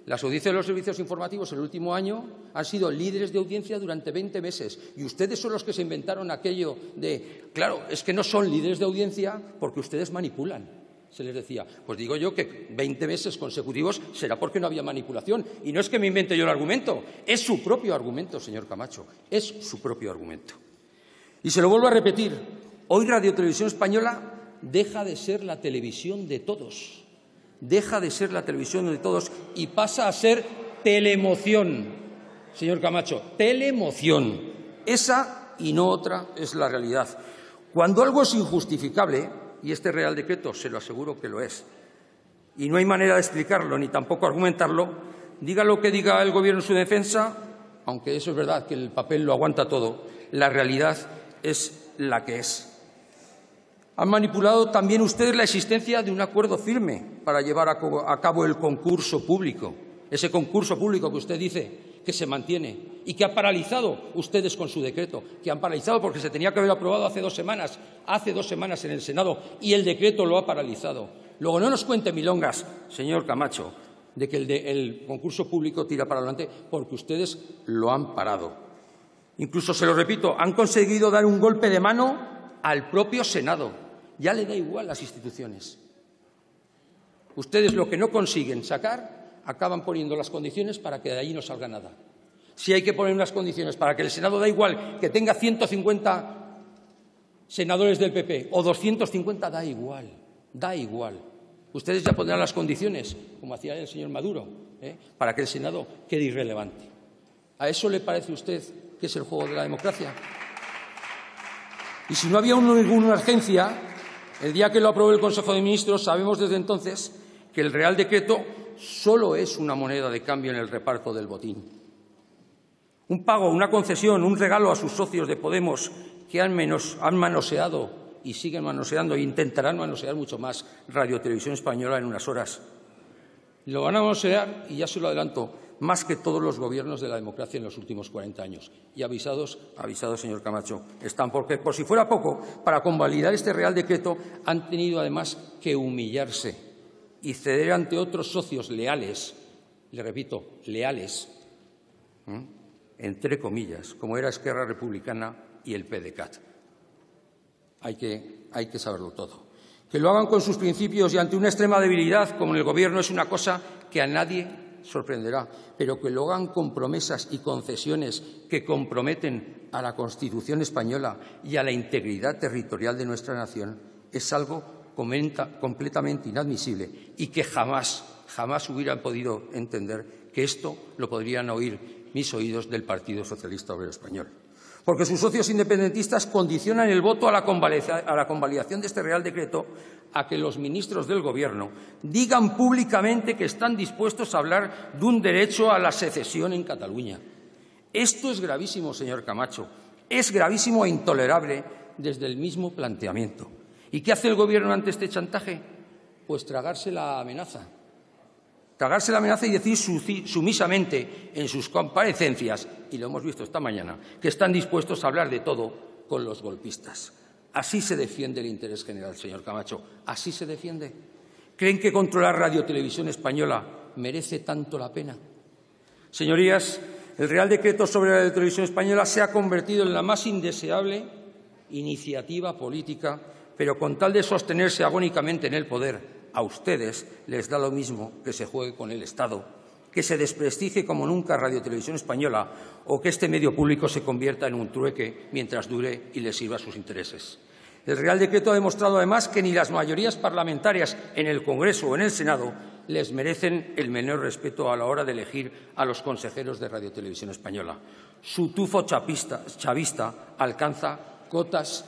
las audiencias de los servicios informativos en el último año han sido líderes de audiencia durante 20 meses y ustedes son los que se inventaron aquello de, claro, es que no son líderes de audiencia porque ustedes manipulan, se les decía. Pues digo yo que 20 meses consecutivos será porque no había manipulación. Y no es que me invente yo el argumento, es su propio argumento, señor Camacho, es su propio argumento. Y se lo vuelvo a repetir, hoy Radio Televisión Española deja de ser la televisión de todos. Deja de ser la televisión de todos y pasa a ser telemoción, señor Camacho, telemoción. Esa y no otra es la realidad. Cuando algo es injustificable, y este Real Decreto se lo aseguro que lo es, y no hay manera de explicarlo ni tampoco argumentarlo, diga lo que diga el Gobierno en su defensa, aunque eso es verdad que el papel lo aguanta todo, la realidad es la que es. Han manipulado también ustedes la existencia de un acuerdo firme para llevar a cabo el concurso público, ese concurso público que usted dice que se mantiene y que ha paralizado ustedes con su decreto, que han paralizado porque se tenía que haber aprobado hace 2 semanas en el Senado y el decreto lo ha paralizado. Luego no nos cuente milongas, señor Camacho, de que el concurso público tira para adelante porque ustedes lo han parado. Incluso, se lo repito, han conseguido dar un golpe de mano al propio Senado. Ya le da igual las instituciones. Ustedes lo que no consiguen sacar, acaban poniendo las condiciones para que de ahí no salga nada. Si hay que poner unas condiciones para que el Senado, da igual que tenga 150 senadores del PP o 250, da igual, da igual. Ustedes ya pondrán las condiciones, como hacía el señor Maduro, para que el Senado quede irrelevante. ¿A eso le parece a usted que es el juego de la democracia? Y si no había ninguna urgencia, el día que lo aprobó el Consejo de Ministros, sabemos desde entonces que el Real Decreto solo es una moneda de cambio en el reparto del botín. Un pago, una concesión, un regalo a sus socios de Podemos que han manoseado y siguen manoseando e intentarán manosear mucho más Radio Televisión Española en unas horas. Lo van a manosear, y ya se lo adelanto, más que todos los gobiernos de la democracia en los últimos 40 años. Y avisados, señor Camacho, están, porque, por si fuera poco, para convalidar este Real Decreto han tenido además que humillarse y ceder ante otros socios leales, le repito, leales, entre comillas, como era Esquerra Republicana y el PDeCAT. Hay que saberlo todo. Que lo hagan con sus principios y ante una extrema debilidad como en el Gobierno es una cosa que a nadie sorprenderá, pero que lo hagan con promesas y concesiones que comprometen a la Constitución española y a la integridad territorial de nuestra nación es algo completamente inadmisible y que jamás hubieran podido entender que esto lo podrían oír mis oídos del Partido Socialista Obrero Español. Porque sus socios independentistas condicionan el voto a la convalidación de este Real Decreto a que los ministros del Gobierno digan públicamente que están dispuestos a hablar de un derecho a la secesión en Cataluña. Esto es gravísimo, señor Camacho. Es gravísimo e intolerable desde el mismo planteamiento. ¿Y qué hace el Gobierno ante este chantaje? Pues tragarse la amenaza. Tragarse la amenaza y decir sumisamente en sus comparecencias, y lo hemos visto esta mañana, que están dispuestos a hablar de todo con los golpistas. Así se defiende el interés general, señor Camacho. Así se defiende. ¿Creen que controlar Radio Televisión Española merece tanto la pena? Señorías, el Real Decreto sobre Radio Televisión Española se ha convertido en la más indeseable iniciativa política, pero con tal de sostenerse agónicamente en el poder, a ustedes les da lo mismo que se juegue con el Estado, que se desprestigie como nunca Radio Televisión Española o que este medio público se convierta en un trueque mientras dure y les sirva a sus intereses. El Real Decreto ha demostrado, además, que ni las mayorías parlamentarias en el Congreso o en el Senado les merecen el menor respeto a la hora de elegir a los consejeros de Radio Televisión Española. Su tufo chavista alcanza cotas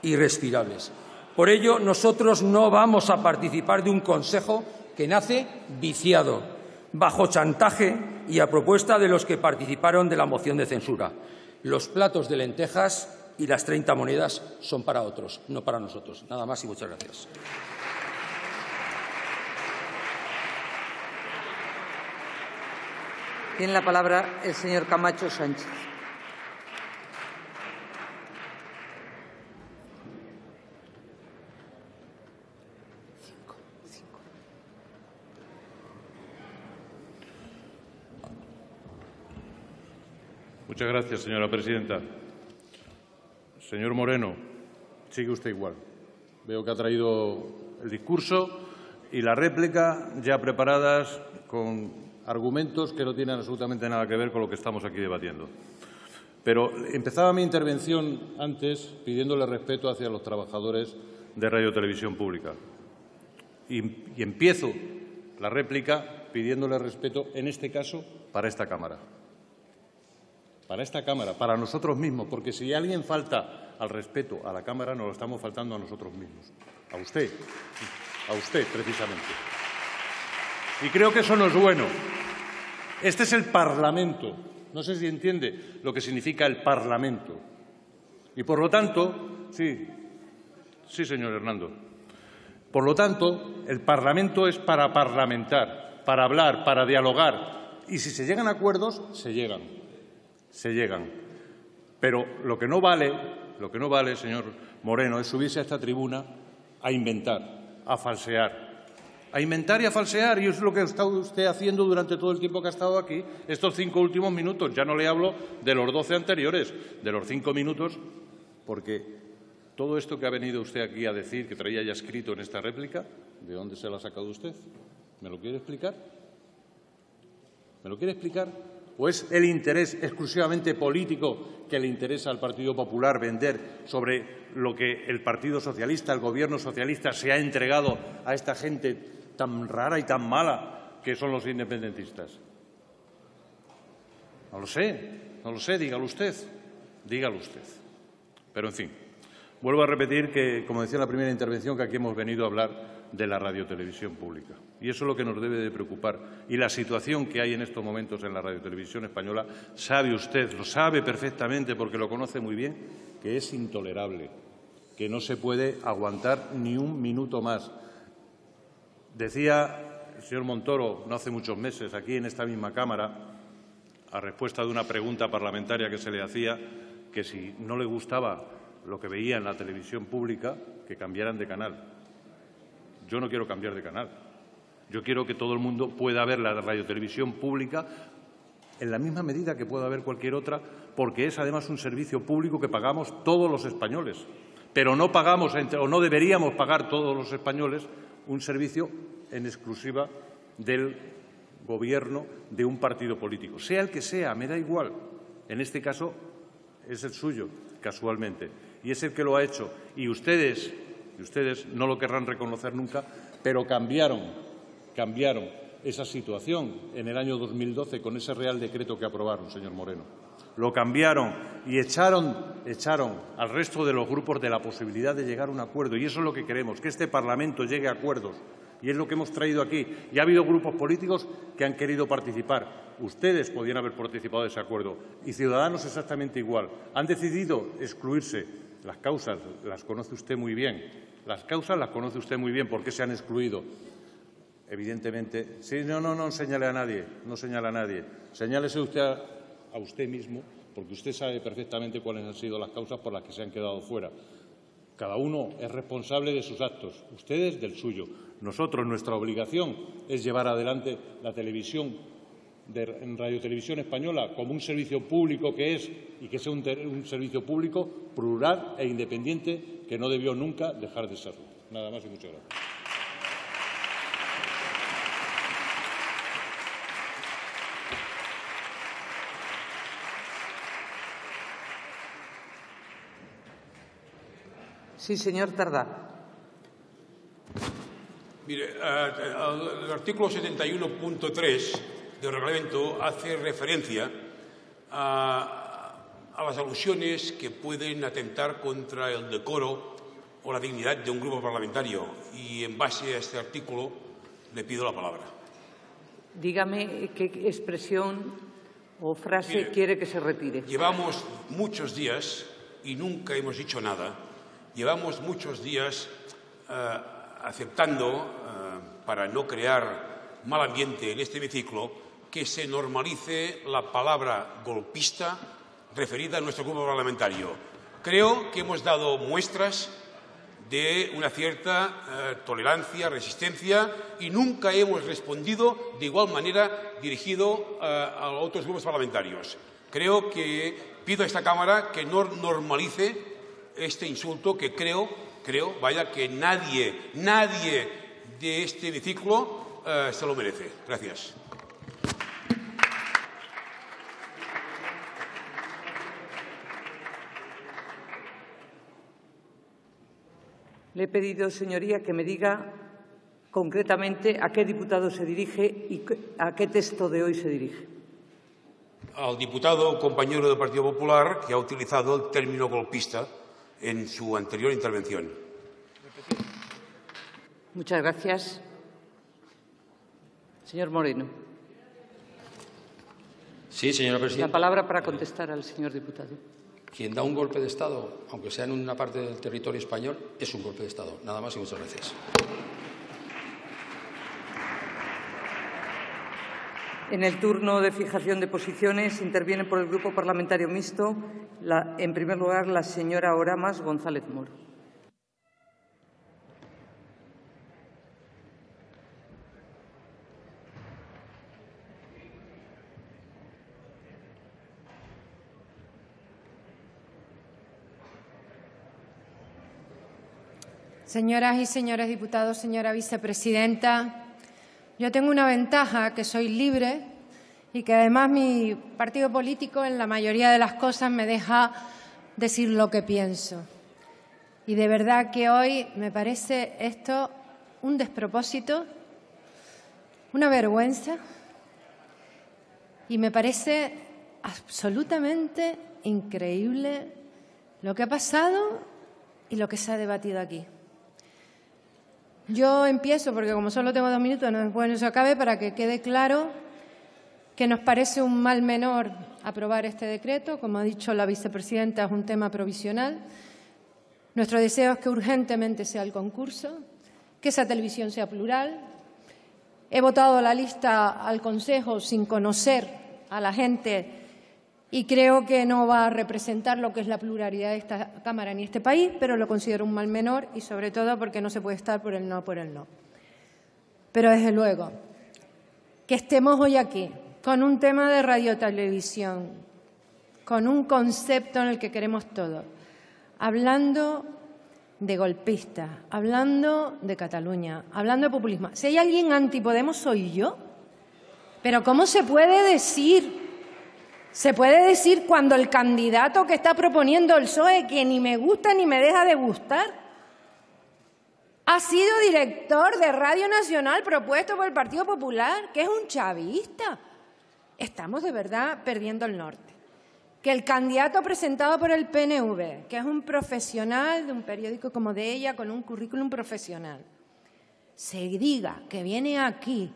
irrespirables. Por ello, nosotros no vamos a participar de un Consejo que nace viciado, bajo chantaje y a propuesta de los que participaron de la moción de censura. Los platos de lentejas y las 30 monedas son para otros, no para nosotros. Nada más y muchas gracias. Tiene la palabra el señor Camacho Sánchez. Muchas gracias, señora presidenta. Señor Moreno, sigue usted igual. Veo que ha traído el discurso y la réplica ya preparadas con argumentos que no tienen absolutamente nada que ver con lo que estamos aquí debatiendo. Pero empezaba mi intervención antes pidiéndole respeto hacia los trabajadores de Radio Televisión Pública. Y empiezo la réplica pidiéndole respeto, en este caso, para esta Cámara. Para esta Cámara, para nosotros mismos, porque si alguien falta al respeto a la Cámara, nos lo estamos faltando a nosotros mismos. A usted precisamente. Y creo que eso no es bueno. Este es el Parlamento. No sé si entiende lo que significa el Parlamento. Y por lo tanto, sí, señor Hernando. Por lo tanto, el Parlamento es para parlamentar, para hablar, para dialogar. Y si se llegan a acuerdos, se llegan. Pero lo que no vale, señor Moreno, es subirse a esta tribuna a inventar, a falsear. A inventar y a falsear, y eso es lo que ha estado usted haciendo durante todo el tiempo que ha estado aquí, estos 5 últimos minutos. Ya no le hablo de los 12 anteriores, de los 5 minutos, porque todo esto que ha venido usted aquí a decir, que traía ya escrito en esta réplica, ¿de dónde se lo ha sacado usted? ¿Me lo quiere explicar? ¿Me lo quiere explicar? ¿O es el interés exclusivamente político que le interesa al Partido Popular vender sobre lo que el Partido Socialista, el Gobierno socialista, se ha entregado a esta gente tan rara y tan mala que son los independentistas? No lo sé, dígalo usted. Pero, en fin, vuelvo a repetir que, como decía en la primera intervención, que aquí hemos venido a hablar de la radiotelevisión pública. Y eso es lo que nos debe de preocupar. Y la situación que hay en estos momentos en la radiotelevisión española, sabe usted, lo sabe perfectamente porque lo conoce muy bien, que es intolerable, que no se puede aguantar ni un minuto más. Decía el señor Montoro no hace muchos meses, aquí en esta misma Cámara, a respuesta de una pregunta parlamentaria que se le hacía, que si no le gustaba lo que veía en la televisión pública, que cambiaran de canal. Yo no quiero cambiar de canal. Yo quiero que todo el mundo pueda ver la radiotelevisión pública en la misma medida que pueda ver cualquier otra, porque es además un servicio público que pagamos todos los españoles. Pero no pagamos, o no deberíamos pagar todos los españoles, un servicio en exclusiva del Gobierno de un partido político. Sea el que sea, me da igual. En este caso es el suyo, casualmente. Y es el que lo ha hecho. Y ustedes no lo querrán reconocer nunca, pero cambiaron esa situación en el año 2012 con ese Real Decreto que aprobaron, señor Moreno. Lo cambiaron y echaron al resto de los grupos de la posibilidad de llegar a un acuerdo. Y eso es lo que queremos, que este Parlamento llegue a acuerdos. Y es lo que hemos traído aquí. Y ha habido grupos políticos que han querido participar. Ustedes podían haber participado de ese acuerdo. Y Ciudadanos exactamente igual. Han decidido excluirse. Las causas las conoce usted muy bien. ¿Por qué se han excluido? Evidentemente, sí, no señale a nadie, Señálese usted a usted mismo, porque usted sabe perfectamente cuáles han sido las causas por las que se han quedado fuera. Cada uno es responsable de sus actos, ustedes del suyo. Nosotros, nuestra obligación es llevar adelante la televisión en Radiotelevisión Española como un servicio público que es, y que sea un servicio público plural e independiente que no debió nunca dejar de serlo. Nada más y muchas gracias. Sí, señor Tardá. Mire, el artículo 71.3 del reglamento hace referencia a las alusiones que pueden atentar contra el decoro o la dignidad de un grupo parlamentario. Y en base a este artículo le pido la palabra. Dígame qué expresión o frase quiere que se retire. Llevamos muchos días y nunca hemos dicho nada. Llevamos muchos días aceptando, para no crear mal ambiente en este hemiciclo, que se normalice la palabra golpista referida a nuestro grupo parlamentario. Creo que hemos dado muestras de una cierta tolerancia, resistencia, y nunca hemos respondido de igual manera dirigido a otros grupos parlamentarios. Creo que pido a esta Cámara que no normalice este insulto que creo, que nadie de este hemiciclo se lo merece. Gracias. Le he pedido, señoría, que me diga concretamente a qué diputado se dirige y a qué texto de hoy se dirige. Al diputado compañero del Partido Popular que ha utilizado el término golpista en su anterior intervención. Muchas gracias. Señor Moreno. Sí, señora presidenta. La palabra para contestar al señor diputado. Quien da un golpe de Estado, aunque sea en una parte del territorio español, es un golpe de Estado. Nada más y muchas gracias. En el turno de fijación de posiciones interviene por el Grupo Parlamentario Mixto, en primer lugar, la señora Oramas González Moro. Señoras y señores diputados, señora vicepresidenta, yo tengo una ventaja, que soy libre y que además mi partido político en la mayoría de las cosas me deja decir lo que pienso. Y de verdad que hoy me parece esto un despropósito, una vergüenza, y me parece absolutamente increíble lo que ha pasado y lo que se ha debatido aquí. Yo empiezo, porque como solo tengo 2 minutos, no se acabe, para que quede claro que nos parece un mal menor aprobar este decreto. Como ha dicho la vicepresidenta, es un tema provisional. Nuestro deseo es que urgentemente sea el concurso, que esa televisión sea plural. He votado la lista al Consejo sin conocer a la gente y creo que no va a representar lo que es la pluralidad de esta Cámara ni este país, pero lo considero un mal menor y, sobre todo, porque no se puede estar por el no. Pero, desde luego, que estemos hoy aquí con un tema de radiotelevisión, con un concepto en el que queremos todos, hablando de golpistas, hablando de Cataluña, hablando de populismo. Si hay alguien anti-Podemos, soy yo. Pero ¿cómo se puede decir? Se puede decir cuando el candidato que está proponiendo el PSOE, que ni me gusta ni me deja de gustar, ha sido director de Radio Nacional propuesto por el Partido Popular, que es un chavista. Estamos de verdad perdiendo el norte. Que el candidato presentado por el PNV, que es un profesional de un periódico como de ella, con un currículum profesional, se diga que viene aquí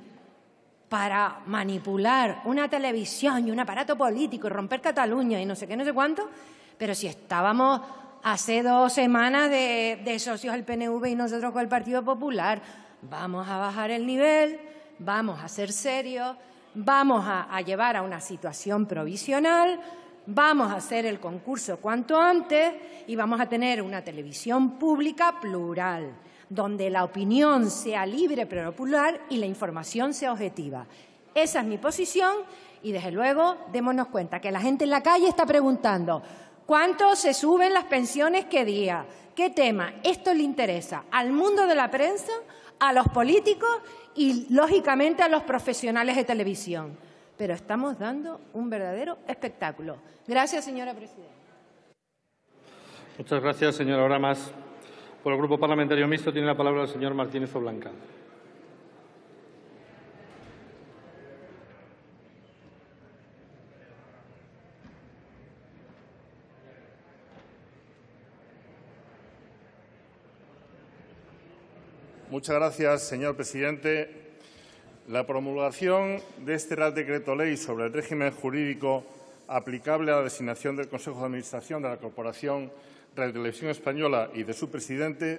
para manipular una televisión y un aparato político y romper Cataluña y no sé qué, no sé cuánto, pero si estábamos hace 2 semanas de socios del PNV y nosotros con el Partido Popular, vamos a bajar el nivel, vamos a ser serios, vamos a llevar a una situación provisional, vamos a hacer el concurso cuanto antes y vamos a tener una televisión pública plural, donde la opinión sea libre pero plural y la información sea objetiva. Esa es mi posición y, desde luego, démonos cuenta que la gente en la calle está preguntando ¿cuánto se suben las pensiones qué día? ¿Qué tema? Esto le interesa al mundo de la prensa, a los políticos y, lógicamente, a los profesionales de televisión. Pero estamos dando un verdadero espectáculo. Gracias, señora presidenta. Muchas gracias, señora Oramas. Por el Grupo Parlamentario Mixto tiene la palabra el señor Martínez Oblanca. Muchas gracias, señor presidente. La promulgación de este Real Decreto Ley sobre el régimen jurídico aplicable a la designación del Consejo de Administración de la Corporación Radio Televisión Española y de su presidente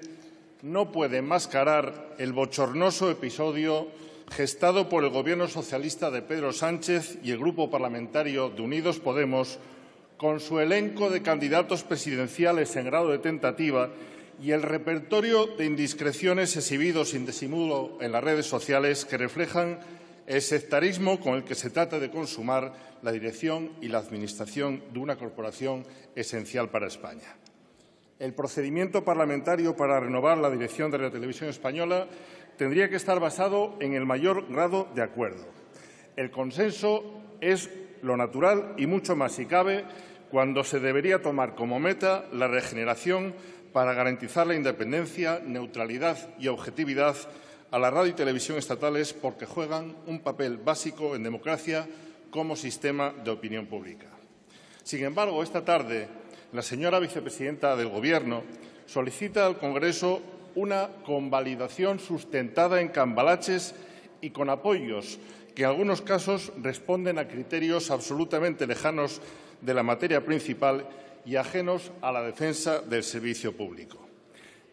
no puede enmascarar el bochornoso episodio gestado por el Gobierno socialista de Pedro Sánchez y el Grupo Parlamentario de Unidos Podemos con su elenco de candidatos presidenciales en grado de tentativa y el repertorio de indiscreciones exhibidos sin disimulo en las redes sociales que reflejan el sectarismo con el que se trata de consumar la dirección y la administración de una corporación esencial para España. El procedimiento parlamentario para renovar la dirección de la Televisión Española tendría que estar basado en el mayor grado de acuerdo. El consenso es lo natural y mucho más si cabe cuando se debería tomar como meta la regeneración para garantizar la independencia, neutralidad y objetividad a la radio y televisión estatales porque juegan un papel básico en democracia como sistema de opinión pública. Sin embargo, esta tarde, la señora vicepresidenta del Gobierno solicita al Congreso una convalidación sustentada en cambalaches y con apoyos que en algunos casos responden a criterios absolutamente lejanos de la materia principal y ajenos a la defensa del servicio público.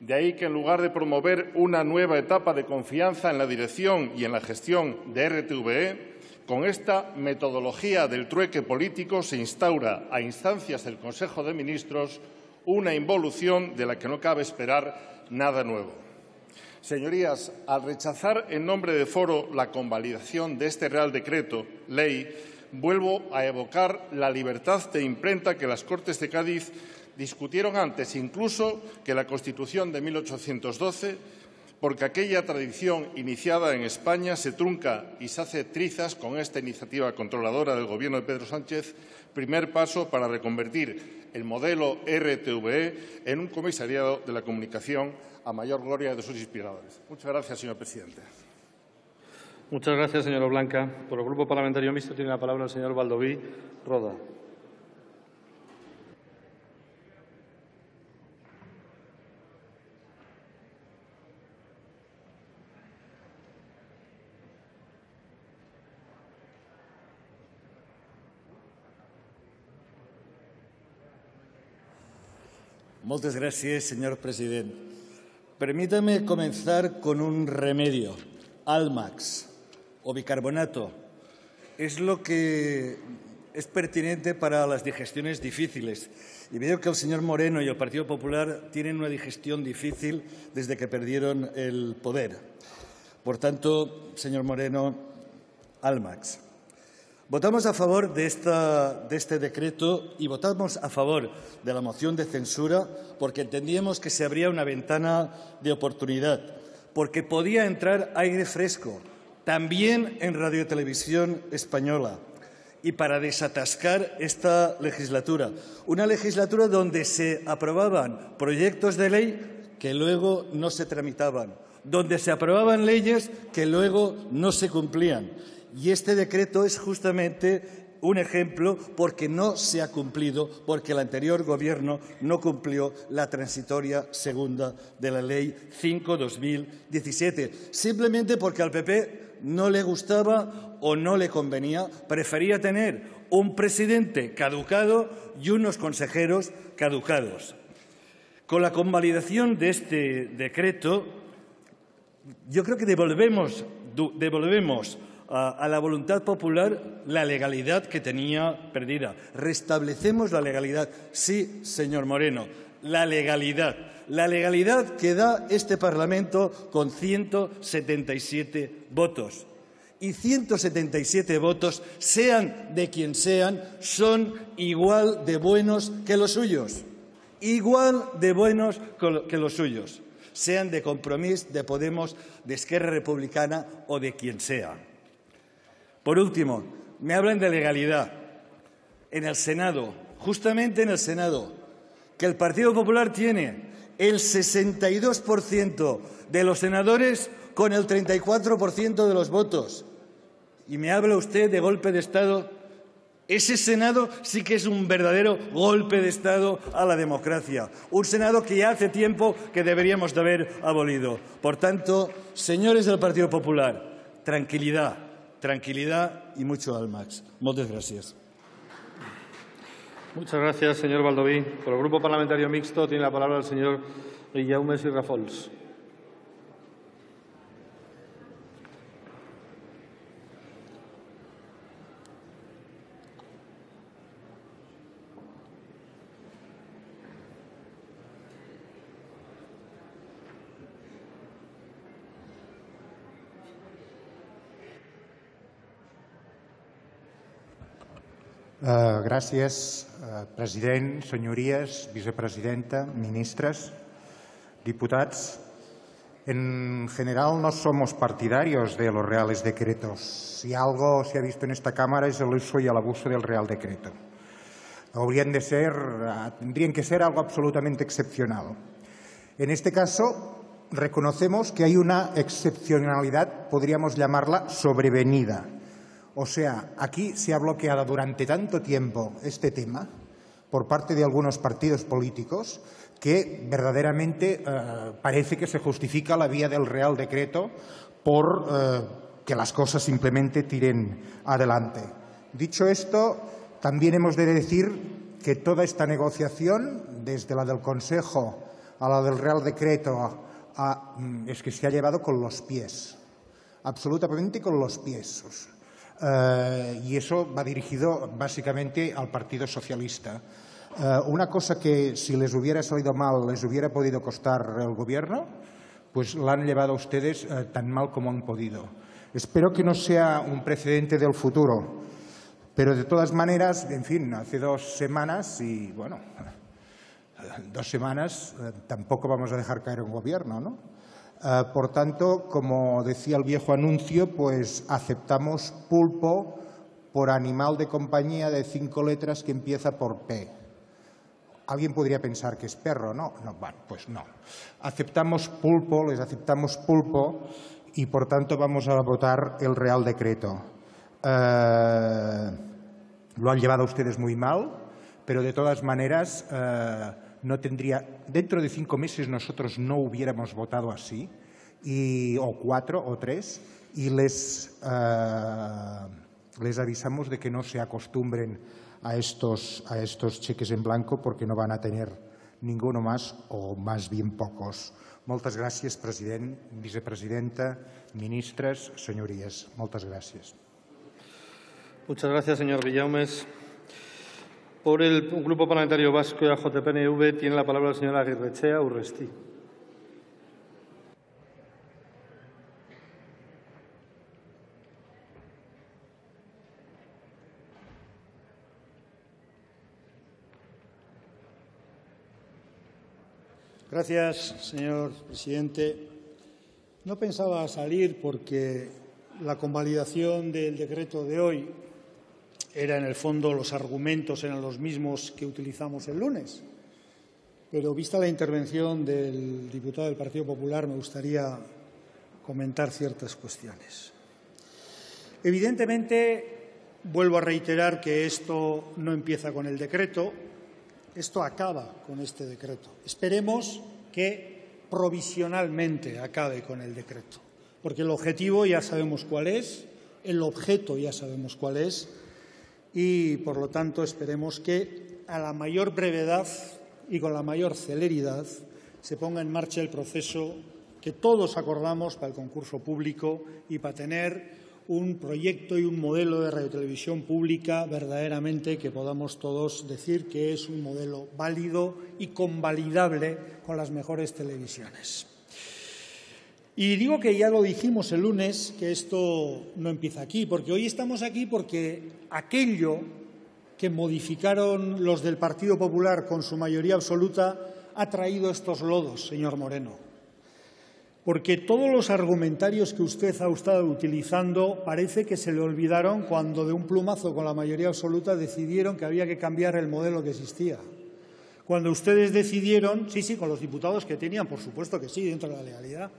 De ahí que, en lugar de promover una nueva etapa de confianza en la dirección y en la gestión de RTVE, con esta metodología del trueque político se instaura, a instancias del Consejo de Ministros, una involución de la que no cabe esperar nada nuevo. Señorías, al rechazar en nombre de Foro la convalidación de este Real Decreto Ley, vuelvo a evocar la libertad de imprenta que las Cortes de Cádiz discutieron antes incluso que la Constitución de 1812, porque aquella tradición iniciada en España se trunca y se hace trizas con esta iniciativa controladora del Gobierno de Pedro Sánchez, primer paso para reconvertir el modelo RTVE en un comisariado de la comunicación a mayor gloria de sus inspiradores. Muchas gracias, señor presidente. Muchas gracias, señor Oblanca. Por el Grupo Parlamentario Mixto tiene la palabra el señor Baldoví Roda. Moltes gràcies, senyor president. Permítame comenzar con un remedio, Almax o bicarbonato. Es lo que es pertinente para las digestiones difíciles. Y veo que el señor Moreno y el Partido Popular tienen una digestión difícil desde que perdieron el poder. Por tanto, señor Moreno, Almax. Votamos a favor de este decreto y votamos a favor de la moción de censura porque entendíamos que se abría una ventana de oportunidad, porque podía entrar aire fresco, también en Radio Televisión Española, y para desatascar esta legislatura. Una legislatura donde se aprobaban proyectos de ley que luego no se tramitaban, donde se aprobaban leyes que luego no se cumplían. Y este decreto es justamente un ejemplo porque no se ha cumplido, porque el anterior Gobierno no cumplió la transitoria segunda de la Ley 5/2017, simplemente porque al PP no le gustaba o no le convenía, prefería tener un presidente caducado y unos consejeros caducados. Con la convalidación de este decreto, yo creo que devolvemos a la voluntad popular la legalidad que tenía perdida. Restablecemos la legalidad. Sí, señor Moreno, la legalidad. La legalidad que da este Parlamento con 177 votos. Y 177 votos, sean de quien sean, son igual de buenos que los suyos. Igual de buenos que los suyos. Sean de Compromís, de Podemos, de Esquerra Republicana o de quien sea. Por último, me hablan de legalidad. En el Senado, justamente en el Senado, que el Partido Popular tiene el 62% de los senadores con el 34% de los votos. Y me habla usted de golpe de Estado. Ese Senado sí que es un verdadero golpe de Estado a la democracia. Un Senado que ya hace tiempo que deberíamos de haber abolido. Por tanto, señores del Partido Popular, tranquilidad, tranquilidad y mucho Almax. Muchas gracias. Muchas gracias, señor Baldoví. Por el Grupo Parlamentario Mixto tiene la palabra el señor Guillaumes y Rafols. Gràcies, president, senyories, vicepresidenta, ministres, diputats. En general no somos partidarios de los reales decretos. Si algo se ha visto en esta Cámara es el uso y el abuso del Real Decreto. Tendrían que ser algo absolutamente excepcional. En este caso, reconocemos que hay una excepcionalidad, podríamos llamarla sobrevenida. O sea, aquí se ha bloqueado durante tanto tiempo este tema por parte de algunos partidos políticos que verdaderamente parece que se justifica la vía del Real Decreto por que las cosas simplemente tiren adelante. Dicho esto, también hemos de decir que toda esta negociación, desde la del Consejo a la del Real Decreto, es que se ha llevado con los pies, absolutamente con los pies. Y eso va dirigido básicamente al Partido Socialista. Una cosa que si les hubiera salido mal les hubiera podido costar el Gobierno, pues la han llevado ustedes tan mal como han podido. Espero que no sea un precedente del futuro, pero de todas maneras, en fin, hace 2 semanas y bueno, 2 semanas tampoco vamos a dejar caer un Gobierno, ¿no? Por tanto, como decía el viejo anuncio, pues aceptamos pulpo por animal de compañía de 5 letras que empieza por P. Alguien podría pensar que es perro, ¿no? No, bueno, pues no. Aceptamos pulpo, les aceptamos pulpo y, por tanto, vamos a votar el Real Decreto. Lo han llevado ustedes muy mal, pero de todas maneras no tendría. Dentro de 5 meses nosotros no hubiéramos votado así, o 4 o 3, y les avisamos de que no se acostumbren a estos cheques en blanco porque no van a tener ninguno más o más bien pocos. Moltes gràcies, president, vicepresidenta, ministres, señorías. Moltes gràcies. Muchas gracias, señor Guillaumes. Por el Grupo Parlamentario Vasco y AJPNV tiene la palabra la señora Aguirrechea Urresti. Gracias, señor presidente. No pensaba salir porque la convalidación del decreto de hoy era, en el fondo, los argumentos eran los mismos que utilizamos el lunes. Pero, vista la intervención del diputado del Partido Popular, me gustaría comentar ciertas cuestiones. Evidentemente, vuelvo a reiterar que esto no empieza con el decreto, esto acaba con este decreto. Esperemos que provisionalmente acabe con el decreto, porque el objetivo ya sabemos cuál es, el objeto ya sabemos cuál es, y, por lo tanto, esperemos que a la mayor brevedad y con la mayor celeridad se ponga en marcha el proceso que todos acordamos para el concurso público y para tener un proyecto y un modelo de radiotelevisión pública verdaderamente que podamos todos decir que es un modelo válido y convalidable con las mejores televisiones. Y digo que ya lo dijimos el lunes, que esto no empieza aquí, porque hoy estamos aquí porque aquello que modificaron los del Partido Popular con su mayoría absoluta ha traído estos lodos, señor Moreno. Porque todos los argumentarios que usted ha estado utilizando parece que se le olvidaron cuando de un plumazo con la mayoría absoluta decidieron que había que cambiar el modelo que existía. cuando ustedes decidieron, sí, con los diputados que tenían, por supuesto que sí, dentro de la legalidad,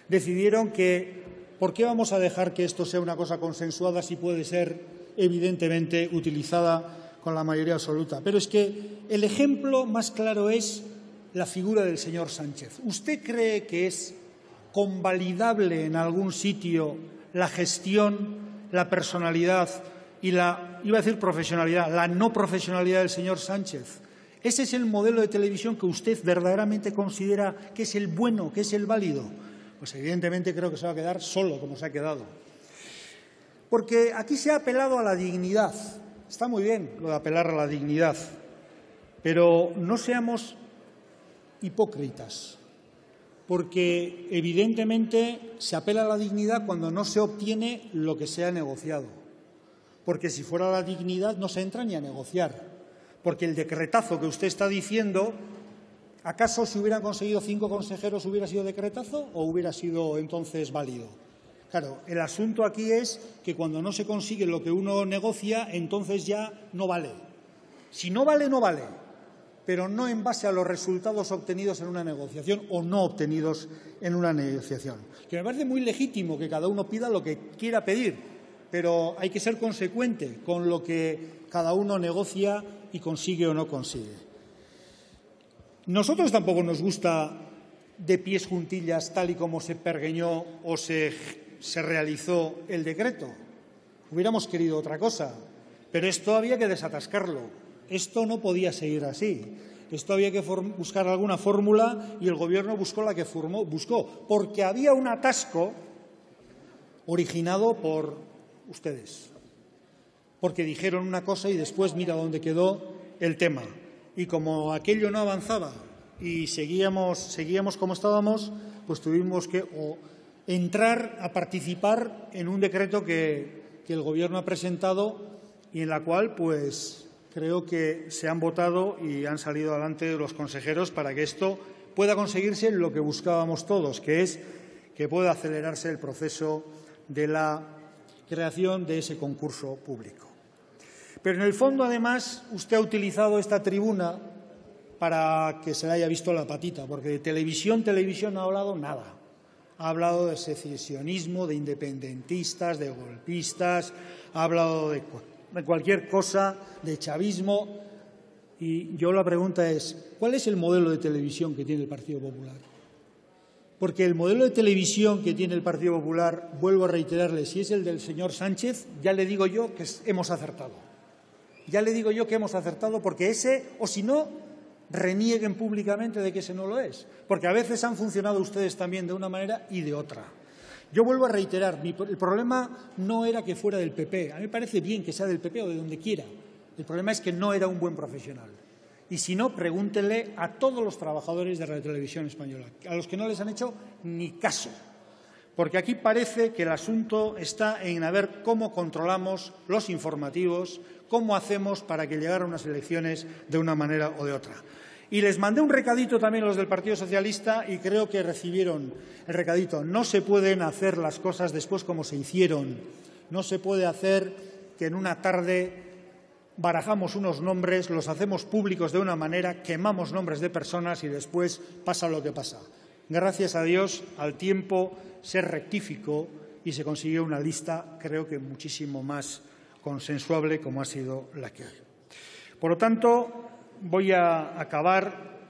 decidieron que, ¿por qué vamos a dejar que esto sea una cosa consensuada si puede ser evidentemente utilizada con la mayoría absoluta? Pero es que el ejemplo más claro es la figura del señor Sánchez. ¿Usted cree que es convalidable en algún sitio la gestión, la personalidad y la, iba a decir profesionalidad, la no profesionalidad del señor Sánchez? ¿Ese es el modelo de televisión que usted verdaderamente considera que es el bueno, que es el válido? Pues evidentemente creo que se va a quedar solo como se ha quedado. Porque aquí se ha apelado a la dignidad. Está muy bien lo de apelar a la dignidad, pero no seamos hipócritas, porque evidentemente se apela a la dignidad cuando no se obtiene lo que se ha negociado. Porque si fuera la dignidad no se entra ni a negociar. Porque el decretazo que usted está diciendo, ¿acaso si hubieran conseguido 5 consejeros hubiera sido decretazo o hubiera sido entonces válido? Claro, el asunto aquí es que cuando no se consigue lo que uno negocia, entonces ya no vale. Si no vale, no vale, pero no en base a los resultados obtenidos en una negociación o no obtenidos en una negociación. Que me parece muy legítimo que cada uno pida lo que quiera pedir, pero hay que ser consecuente con lo que cada uno negocia y consigue o no consigue. Nosotros tampoco nos gusta de pies juntillas tal y como se pergeñó o se realizó el decreto. Hubiéramos querido otra cosa, pero esto había que desatascarlo. Esto no podía seguir así. Esto había que buscar alguna fórmula y el Gobierno buscó la que buscó, porque había un atasco originado por ustedes. Porque dijeron una cosa y después mira dónde quedó el tema. Y como aquello no avanzaba y seguíamos como estábamos, pues tuvimos que entrar a participar en un decreto que el Gobierno ha presentado y en la cual, pues, creo que se han votado y han salido adelante los consejeros para que esto pueda conseguirse lo que buscábamos todos, que es que pueda acelerarse el proceso de la creación de ese concurso público. Pero en el fondo, además, usted ha utilizado esta tribuna para que se le haya visto la patita, porque de televisión no ha hablado nada. Ha hablado de secesionismo, de independentistas, de golpistas, ha hablado de cualquier cosa, de chavismo. Y yo la pregunta es, ¿cuál es el modelo de televisión que tiene el Partido Popular? Porque el modelo de televisión que tiene el Partido Popular, vuelvo a reiterarle, si es el del señor Sánchez, ya le digo yo que hemos acertado. Ya le digo yo que hemos acertado porque ese, o si no, renieguen públicamente de que ese no lo es. Porque a veces han funcionado ustedes también de una manera y de otra. Yo vuelvo a reiterar, el problema no era que fuera del PP. A mí me parece bien que sea del PP o de donde quiera. El problema es que no era un buen profesional. Y si no, pregúntenle a todos los trabajadores de Radio Televisión Española, a los que no les han hecho ni caso. Porque aquí parece que el asunto está en a ver cómo controlamos los informativos, cómo hacemos para que llegaran unas elecciones de una manera o de otra. Y les mandé un recadito también a los del Partido Socialista y creo que recibieron el recadito. No se pueden hacer las cosas después como se hicieron. No se puede hacer que en una tarde barajamos unos nombres, los hacemos públicos de una manera, quemamos nombres de personas y después pasa lo que pasa. Gracias a Dios, al tiempo se rectificó y se consiguió una lista, creo que muchísimo más consensuable como ha sido la que hay. Por lo tanto, voy a acabar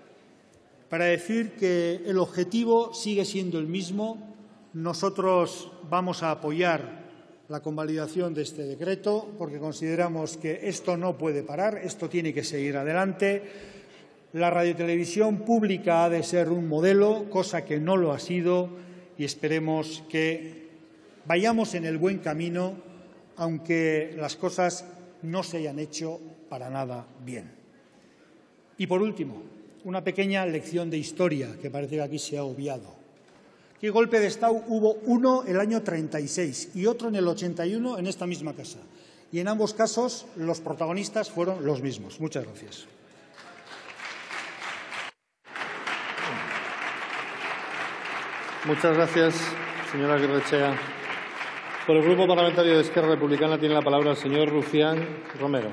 para decir que el objetivo sigue siendo el mismo. Nosotros vamos a apoyar la convalidación de este decreto porque consideramos que esto no puede parar, esto tiene que seguir adelante. La radiotelevisión pública ha de ser un modelo, cosa que no lo ha sido, y esperemos que vayamos en el buen camino, aunque las cosas no se hayan hecho para nada bien. Y, por último, una pequeña lección de historia que parece que aquí se ha obviado. ¿Qué golpe de Estado hubo uno el año 36 y otro en el 81 en esta misma casa? Y en ambos casos los protagonistas fueron los mismos. Muchas gracias. Muchas gracias, señora Aguirrechea. Por el Grupo Parlamentario de Esquerra Republicana tiene la palabra el señor Rufián Romero.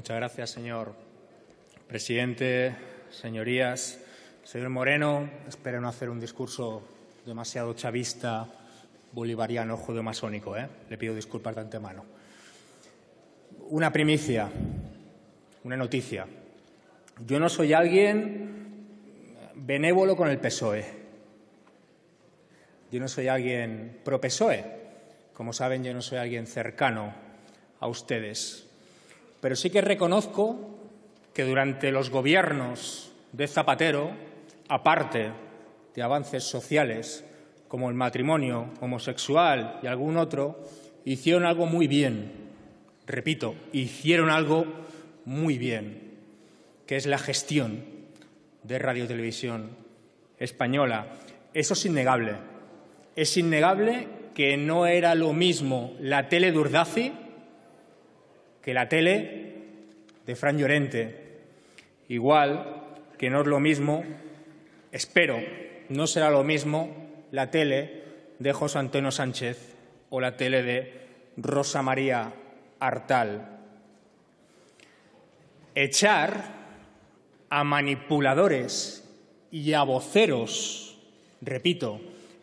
Muchas gracias, señor presidente. Señorías, señor Moreno, espero no hacer un discurso demasiado chavista, bolivariano, judeomasónico, Le pido disculpas de antemano. Una primicia, una noticia. Yo no soy alguien benévolo con el PSOE. Yo no soy alguien pro-PSOE. Como saben, yo no soy alguien cercano a ustedes. Pero sí que reconozco que durante los gobiernos de Zapatero, aparte de avances sociales como el matrimonio homosexual y algún otro, hicieron algo muy bien. Repito, hicieron algo muy bien, que es la gestión de Radio Televisión Española. Eso es innegable. Es innegable que no era lo mismo la tele de Urdaci que la tele de Fran Llorente. Igual que no es lo mismo, espero, no será lo mismo la tele de José Antonio Sánchez o la tele de Rosa María Artal. Echar a manipuladores y a voceros, repito,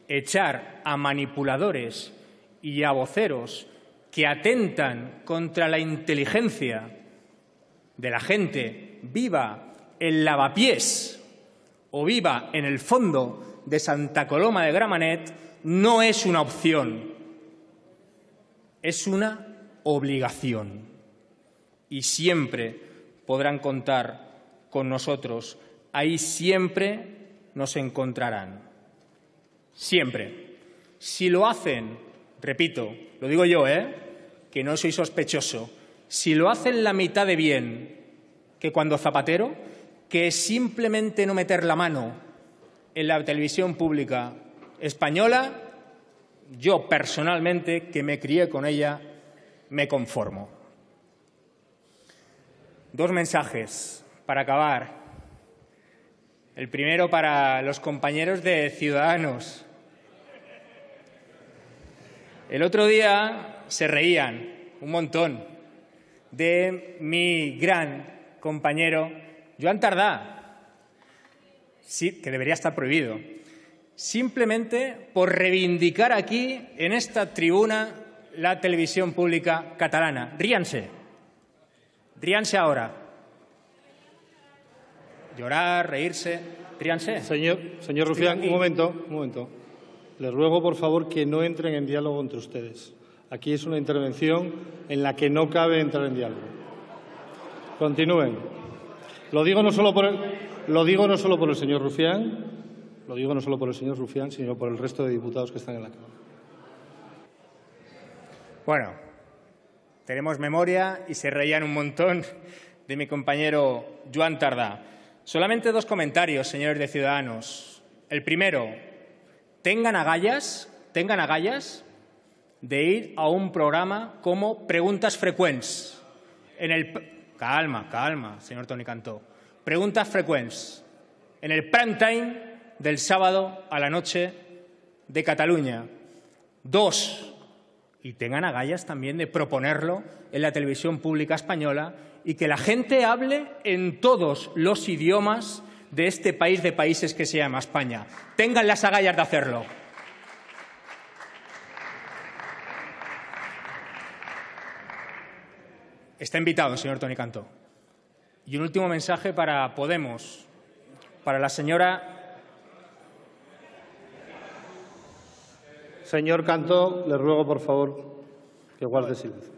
echar a manipuladores y a voceros que atentan contra la inteligencia de la gente viva en Lavapiés o viva en el fondo de Santa Coloma de Gramenet no es una opción, es una obligación. Y siempre podrán contar con nosotros, ahí siempre nos encontrarán. Siempre. Si lo hacen, repito, lo digo yo, que no soy sospechoso, si lo hacen la mitad de bien que cuando Zapatero, que es simplemente no meter la mano en la televisión pública española, yo personalmente, que me crié con ella, me conformo. Dos mensajes para acabar. El primero para los compañeros de Ciudadanos. El otro día se reían un montón de mi gran compañero Joan Tardá, sí, que debería estar prohibido, simplemente por reivindicar aquí, en esta tribuna, la televisión pública catalana. Ríanse. Ríanse ahora. Llorar, reírse, ríanse. Señor Rufián, un momento. Les ruego, por favor, que no entren en diálogo entre ustedes. Aquí es una intervención en la que no cabe entrar en diálogo. Continúen. Lo digo no solo por el señor Rufián, sino por el resto de diputados que están en la Cámara. Bueno, tenemos memoria y se reían un montón de mi compañero Joan Tardá. Solamente dos comentarios, señores de Ciudadanos. El primero, tengan agallas de ir a un programa como Preguntas Freqüents. Calma, señor Toni Cantó. Preguntas Freqüents. En el prime time del sábado a la noche de Cataluña. Dos, y tengan agallas también de proponerlo en la televisión pública española y que la gente hable en todos los idiomas de este país de países que se llama España. Tengan las agallas de hacerlo. Está invitado, señor Toni Cantó. Y un último mensaje para Podemos, para la señora... Señor Cantó, le ruego, por favor, que guarde silencio.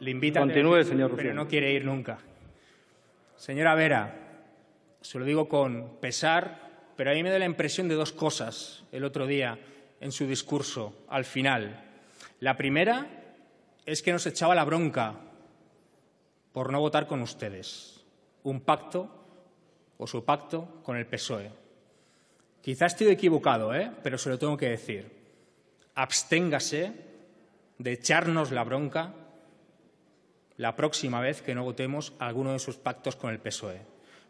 Le invita Continúe, señor Rufián. Pero no quiere ir nunca. Señora Vera, se lo digo con pesar, pero a mí me da la impresión de dos cosas el otro día en su discurso, al final. La primera es que nos echaba la bronca por no votar con ustedes. Un pacto, o su pacto, con el PSOE. Quizá estoy equivocado, pero se lo tengo que decir. Absténgase de echarnos la bronca la próxima vez que no votemos alguno de sus pactos con el PSOE,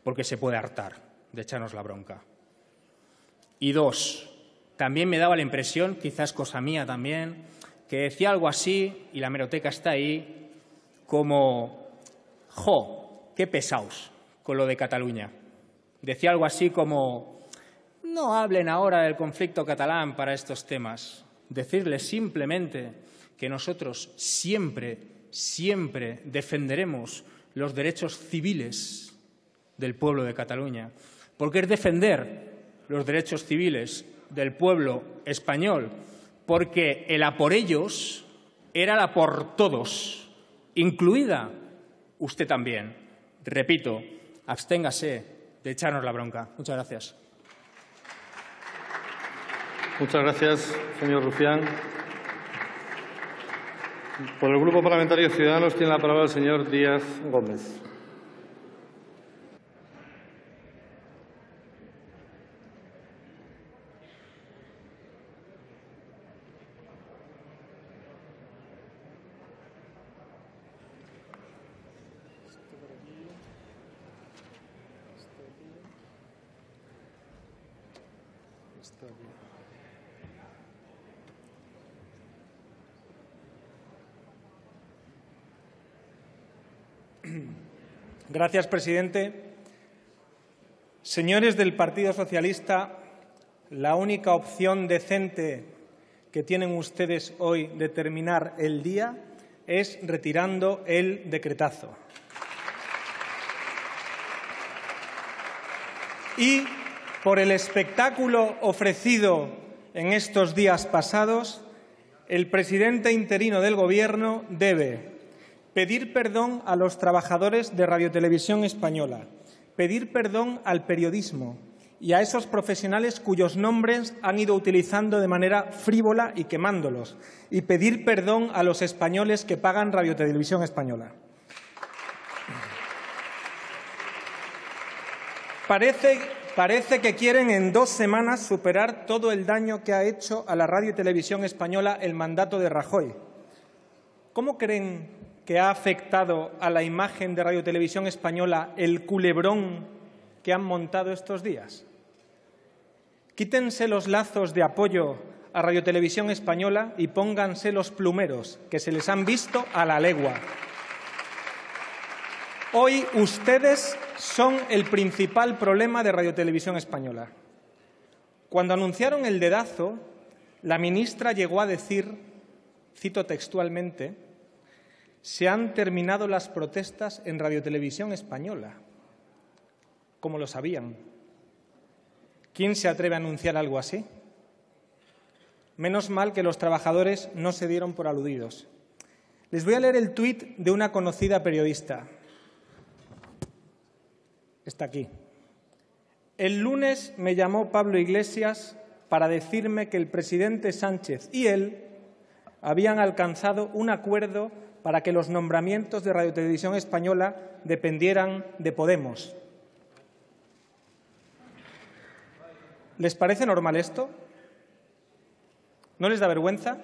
porque se puede hartar de echarnos la bronca. Y dos, también me daba la impresión, quizás cosa mía también, que decía algo así, y la hemeroteca está ahí, como, qué pesaos con lo de Cataluña. Decía algo así como: no hablen ahora del conflicto catalán para estos temas. Decirles simplemente que nosotros siempre defenderemos los derechos civiles del pueblo de Cataluña, porque es defender los derechos civiles del pueblo español, porque el a por ellos era la por todos, incluida usted también. Repito, absténgase de echarnos la bronca. Muchas gracias. Muchas gracias, señor Rufián. Por el Grupo Parlamentario de Ciudadanos tiene la palabra el señor Díaz Gómez. Gracias, presidente. Señores del Partido Socialista, la única opción decente que tienen ustedes hoy de terminar el día es retirando el decretazo. Y por el espectáculo ofrecido en estos días pasados, el presidente interino del Gobierno debe pedir perdón a los trabajadores de Radiotelevisión Española, pedir perdón al periodismo y a esos profesionales cuyos nombres han ido utilizando de manera frívola y quemándolos, y pedir perdón a los españoles que pagan Radiotelevisión Española. Parece que quieren en 2 semanas superar todo el daño que ha hecho a la Radio y Televisión Española el mandato de Rajoy. ¿Cómo creen que ha afectado a la imagen de Radio Televisión Española el culebrón que han montado estos días? Quítense los lazos de apoyo a Radio Televisión Española y pónganse los plumeros, que se les han visto a la legua. Hoy ustedes son el principal problema de Radio Televisión Española. Cuando anunciaron el dedazo, la ministra llegó a decir, cito textualmente: se han terminado las protestas en Radiotelevisión Española. ¿Cómo lo sabían? ¿Quién se atreve a anunciar algo así? Menos mal que los trabajadores no se dieron por aludidos. Les voy a leer el tuit de una conocida periodista. Está aquí. El lunes me llamó Pablo Iglesias para decirme que el presidente Sánchez y él habían alcanzado un acuerdo para que los nombramientos de Radiotelevisión Española dependieran de Podemos. ¿Les parece normal esto? ¿No les da vergüenza?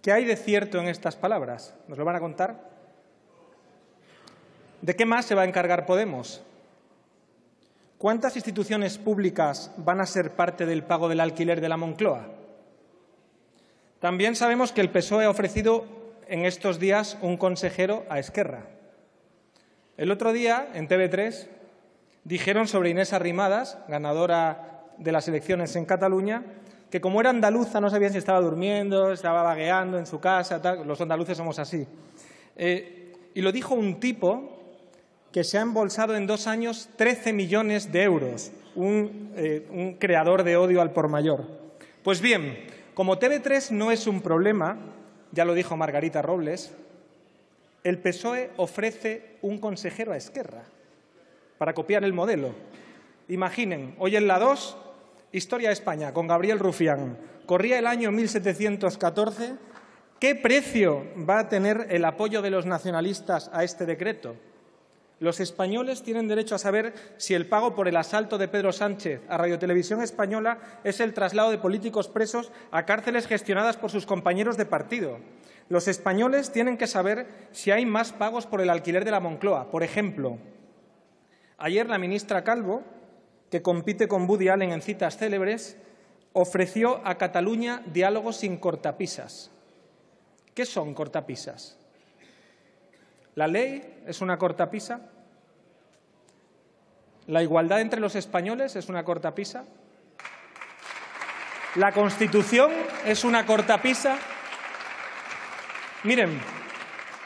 ¿Qué hay de cierto en estas palabras? ¿Nos lo van a contar? ¿De qué más se va a encargar Podemos? ¿Cuántas instituciones públicas van a ser parte del pago del alquiler de la Moncloa? También sabemos que el PSOE ha ofrecido en estos días un consejero a Esquerra. El otro día, en TV3, dijeron sobre Inés Arrimadas, ganadora de las elecciones en Cataluña, que como era andaluza no sabían si estaba durmiendo, estaba vagueando en su casa, tal. Los andaluces somos así. Y lo dijo un tipo que se ha embolsado en 2 años 13 millones de euros, un creador de odio al por mayor. Pues bien, como TV3 no es un problema, ya lo dijo Margarita Robles, el PSOE ofrece un consejero a Esquerra para copiar el modelo. Imaginen, hoy en la 2, Historia de España, con Gabriel Rufián. Corría el año 1714. ¿Qué precio va a tener el apoyo de los nacionalistas a este decreto? Los españoles tienen derecho a saber si el pago por el asalto de Pedro Sánchez a Radiotelevisión Española es el traslado de políticos presos a cárceles gestionadas por sus compañeros de partido. Los españoles tienen que saber si hay más pagos por el alquiler de la Moncloa. Por ejemplo, ayer la ministra Calvo, que compite con Woody Allen en citas célebres, ofreció a Cataluña diálogos sin cortapisas. ¿Qué son cortapisas? ¿La ley es una cortapisa? ¿La igualdad entre los españoles es una cortapisa? ¿La Constitución es una cortapisa? Miren,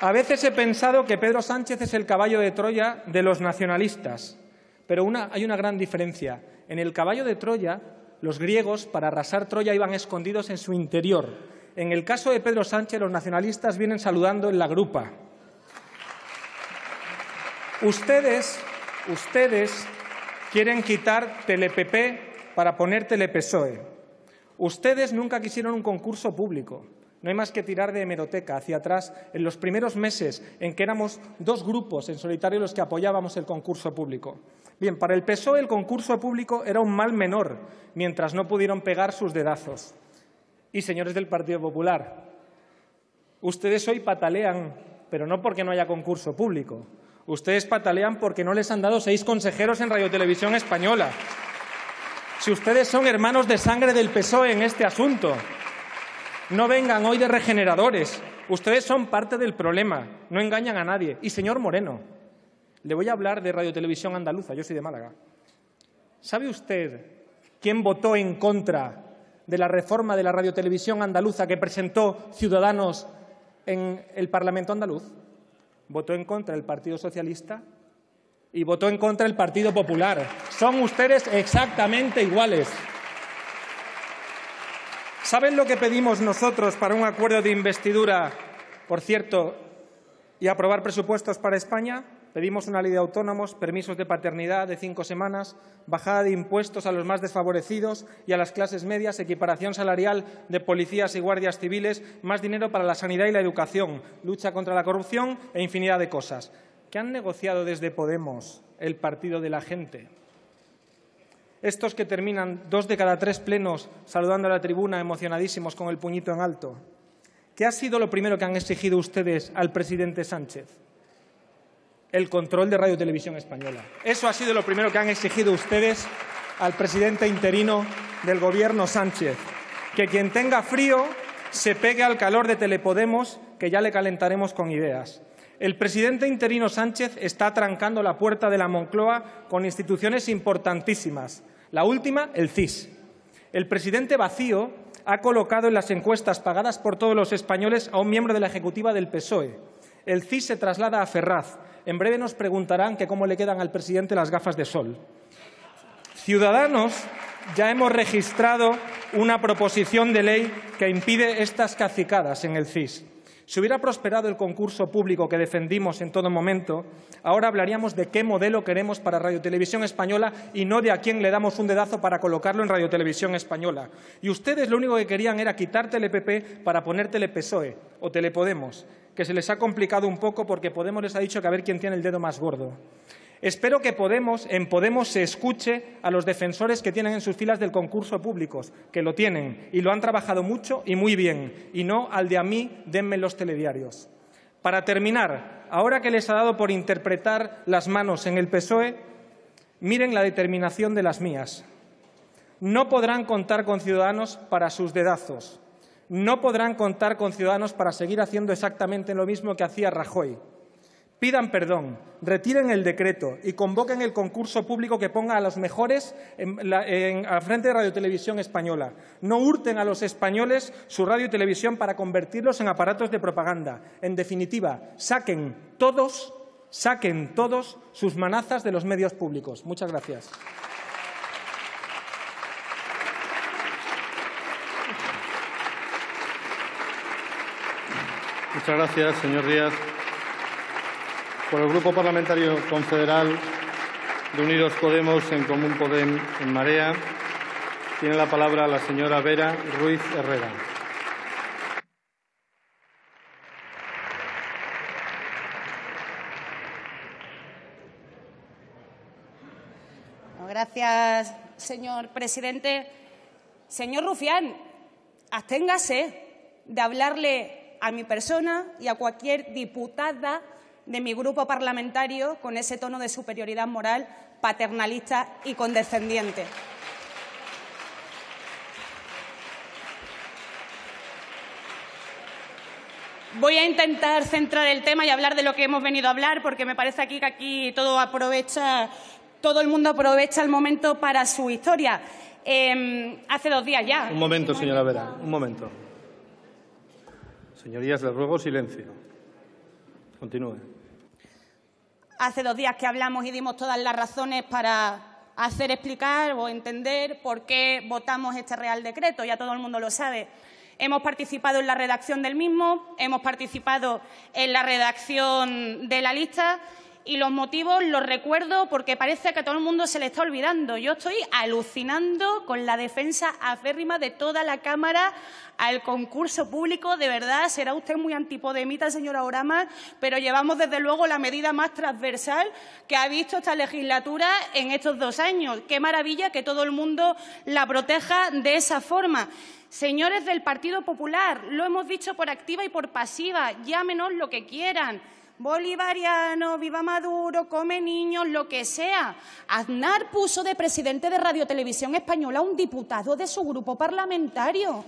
a veces he pensado que Pedro Sánchez es el caballo de Troya de los nacionalistas, pero hay una gran diferencia. En el caballo de Troya, los griegos, para arrasar Troya, iban escondidos en su interior. En el caso de Pedro Sánchez, los nacionalistas vienen saludando en la grupa. Ustedes quieren quitar Tele-PP para poner Tele-PSOE. Ustedes nunca quisieron un concurso público. No hay más que tirar de hemeroteca hacia atrás en los primeros meses en que éramos dos grupos en solitario los que apoyábamos el concurso público. Bien, para el PSOE el concurso público era un mal menor, mientras no pudieron pegar sus dedazos. Y, señores del Partido Popular, ustedes hoy patalean, pero no porque no haya concurso público. Ustedes patalean porque no les han dado 6 consejeros en Radio Televisión Española. Si ustedes son hermanos de sangre del PSOE en este asunto, no vengan hoy de regeneradores. Ustedes son parte del problema, no engañan a nadie. Y, señor Moreno, le voy a hablar de Radio Televisión Andaluza. Yo soy de Málaga. ¿Sabe usted quién votó en contra de la reforma de la Radio Televisión Andaluza que presentó Ciudadanos en el Parlamento andaluz? Votó en contra el Partido Socialista y votó en contra el Partido Popular. Son ustedes exactamente iguales. ¿Saben lo que pedimos nosotros para un acuerdo de investidura, por cierto, y aprobar presupuestos para España? Pedimos una ley de autónomos, permisos de paternidad de 5 semanas, bajada de impuestos a los más desfavorecidos y a las clases medias, equiparación salarial de policías y guardias civiles, más dinero para la sanidad y la educación, lucha contra la corrupción e infinidad de cosas. ¿Qué han negociado desde Podemos, el partido de la gente? Estos que terminan 2 de cada 3 plenos saludando a la tribuna emocionadísimos con el puñito en alto. ¿Qué ha sido lo primero que han exigido ustedes al presidente Sánchez? El control de Radio Televisión Española. Eso ha sido lo primero que han exigido ustedes al presidente interino del Gobierno Sánchez. Que quien tenga frío se pegue al calor de Telepodemos, que ya le calentaremos con ideas. El presidente interino Sánchez está trancando la puerta de la Moncloa con instituciones importantísimas. La última, el CIS. El presidente vacío ha colocado en las encuestas pagadas por todos los españoles a un miembro de la ejecutiva del PSOE. El CIS se traslada a Ferraz. En breve nos preguntarán que cómo le quedan al presidente las gafas de sol. Ciudadanos ya hemos registrado una proposición de ley que impide estas cacicadas en el CIS. Si hubiera prosperado el concurso público que defendimos en todo momento, ahora hablaríamos de qué modelo queremos para Radio Televisión Española y no de a quién le damos un dedazo para colocarlo en Radio Televisión Española. Y ustedes lo único que querían era quitar Tele-PP para poner Tele-PSOE o Tele-Podemos, que se les ha complicado un poco porque Podemos les ha dicho que a ver quién tiene el dedo más gordo. Espero que en Podemos se escuche a los defensores que tienen en sus filas del concurso público, que lo tienen y lo han trabajado mucho y muy bien, y no al de a mí, denme los telediarios. Para terminar, ahora que les ha dado por interpretar las manos en el PSOE, miren la determinación de las mías. No podrán contar con Ciudadanos para sus dedazos. No podrán contar con Ciudadanos para seguir haciendo exactamente lo mismo que hacía Rajoy. Pidan perdón, retiren el decreto y convoquen el concurso público que ponga a los mejores al frente de Radio Televisión Española. No hurten a los españoles su radio y televisión para convertirlos en aparatos de propaganda. En definitiva, saquen todos sus manazas de los medios públicos. Muchas gracias. Muchas gracias, señor Díaz. Por el Grupo Parlamentario Confederal de Unidos Podemos, En Común Podem, En Marea, tiene la palabra la señora Vera Ruiz Herrera. Gracias, señor presidente. Señor Rufián, absténgase de hablarle a mi persona y a cualquier diputada de mi grupo parlamentario con ese tono de superioridad moral paternalista y condescendiente. Voy a intentar centrar el tema y hablar de lo que hemos venido a hablar, porque me parece aquí que aquí todo el mundo aprovecha el momento para su historia. Hace 2 días ya. Un momento, señora Vera, un momento. Señorías, les ruego silencio. Continúe. Hace 2 días que hablamos y dimos todas las razones para hacer explicar o entender por qué votamos este Real Decreto. Ya todo el mundo lo sabe. Hemos participado en la redacción del mismo, hemos participado en la redacción de la lista y los motivos los recuerdo porque parece que a todo el mundo se le está olvidando. Yo estoy alucinando con la defensa aférrima de toda la Cámara al concurso público. De verdad, será usted muy antipodemita, señora Oramas, pero llevamos desde luego la medida más transversal que ha visto esta legislatura en estos 2 años. Qué maravilla que todo el mundo la proteja de esa forma. Señores del Partido Popular, lo hemos dicho por activa y por pasiva, llámenos lo que quieran. Bolivariano, viva Maduro, come niños, lo que sea. Aznar puso de presidente de Radio Televisión Española a un diputado de su grupo parlamentario.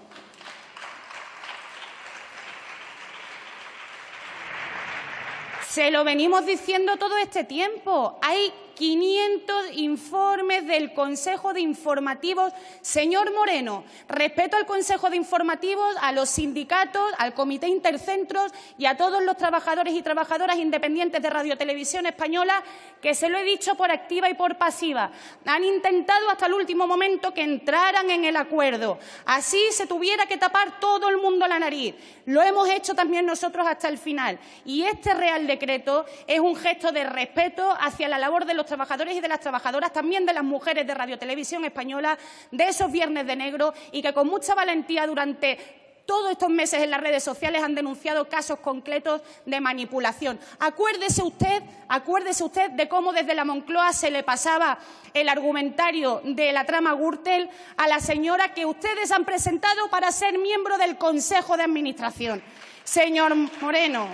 Se lo venimos diciendo todo este tiempo. Hay 500 informes del Consejo de Informativos. Señor Moreno, respeto al Consejo de Informativos, a los sindicatos, al Comité Intercentros y a todos los trabajadores y trabajadoras independientes de Radio Televisión Española, que se lo he dicho por activa y por pasiva. Han intentado hasta el último momento que entraran en el acuerdo. Así se tuviera que tapar todo el mundo la nariz. Lo hemos hecho también nosotros hasta el final. Y este Real Decreto es un gesto de respeto hacia la labor de los trabajadores y de las trabajadoras, también de las mujeres de Radio Televisión Española, de esos viernes de negro, y que con mucha valentía durante todos estos meses en las redes sociales han denunciado casos concretos de manipulación. Acuérdese usted de cómo desde la Moncloa se le pasaba el argumentario de la trama Gürtel a la señora que ustedes han presentado para ser miembro del Consejo de Administración. Señor Moreno,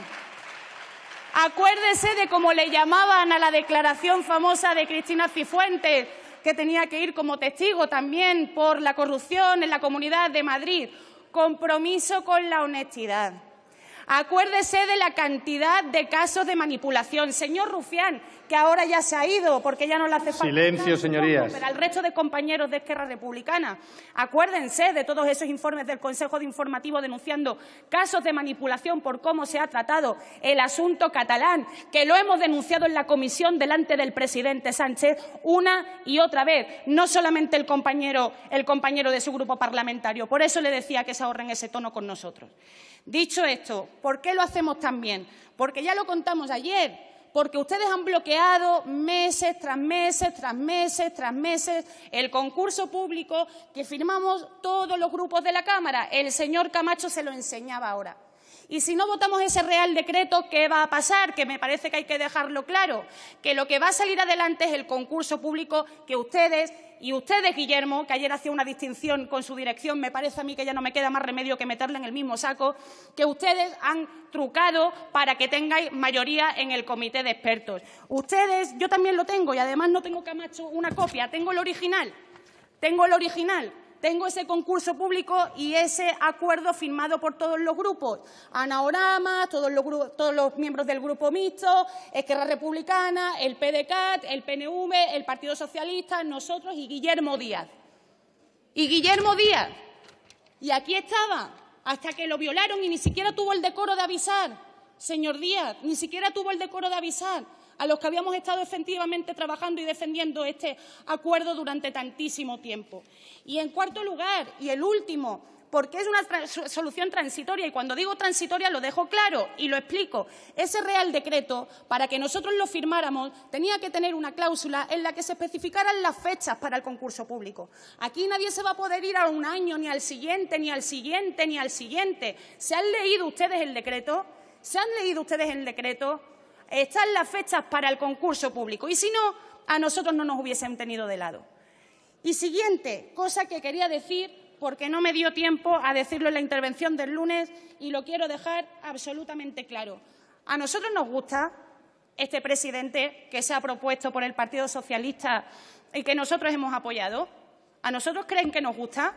acuérdese de cómo le llamaban a la declaración famosa de Cristina Cifuentes, que tenía que ir como testigo también por la corrupción en la Comunidad de Madrid. Compromiso con la honestidad. Acuérdese de la cantidad de casos de manipulación. Señor Rufián, que ahora ya se ha ido porque ya no le hace falta. Silencio, señorías. Pero al resto de compañeros de Esquerra Republicana, acuérdense de todos esos informes del Consejo de Informativo denunciando casos de manipulación por cómo se ha tratado el asunto catalán, que lo hemos denunciado en la comisión delante del presidente Sánchez una y otra vez, no solamente el compañero de su grupo parlamentario. Por eso le decía que se ahorren ese tono con nosotros. Dicho esto, ¿por qué lo hacemos tan bien? Porque ya lo contamos ayer, porque ustedes han bloqueado meses tras meses, tras meses, tras meses el concurso público que firmamos todos los grupos de la Cámara. El señor Camacho se lo enseñaba ahora. Y si no votamos ese Real Decreto, ¿qué va a pasar? Que me parece que hay que dejarlo claro, que lo que va a salir adelante es el concurso público que ustedes, Guillermo, que ayer hacía una distinción con su dirección, me parece a mí que ya no me queda más remedio que meterle en el mismo saco, que ustedes han trucado para que tengáis mayoría en el comité de expertos. Ustedes, yo también lo tengo y además no tengo, Camacho, una copia, tengo el original. Tengo ese concurso público y ese acuerdo firmado por todos los grupos. Ana Oramas, todos los miembros del Grupo Mixto, Esquerra Republicana, el PDeCAT, el PNV, el Partido Socialista, nosotros y Guillermo Díaz. Y aquí estaba, hasta que lo violaron y ni siquiera tuvo el decoro de avisar, señor Díaz, ni siquiera tuvo el decoro de avisar a los que habíamos estado efectivamente trabajando y defendiendo este acuerdo durante tantísimo tiempo. Y, en cuarto lugar, y el último, porque es una solución transitoria, y cuando digo transitoria lo dejo claro y lo explico. Ese Real Decreto, para que nosotros lo firmáramos, tenía que tener una cláusula en la que se especificaran las fechas para el concurso público. Aquí nadie se va a poder ir a un año, ni al siguiente, ni al siguiente, ni al siguiente. ¿Se han leído ustedes el decreto? Están las fechas para el concurso público y si no, a nosotros no nos hubiesen tenido de lado. Y siguiente, cosa que quería decir porque no me dio tiempo a decirlo en la intervención del lunes y lo quiero dejar absolutamente claro. A nosotros nos gusta este presidente que se ha propuesto por el Partido Socialista y que nosotros hemos apoyado. ¿A nosotros creen que nos gusta?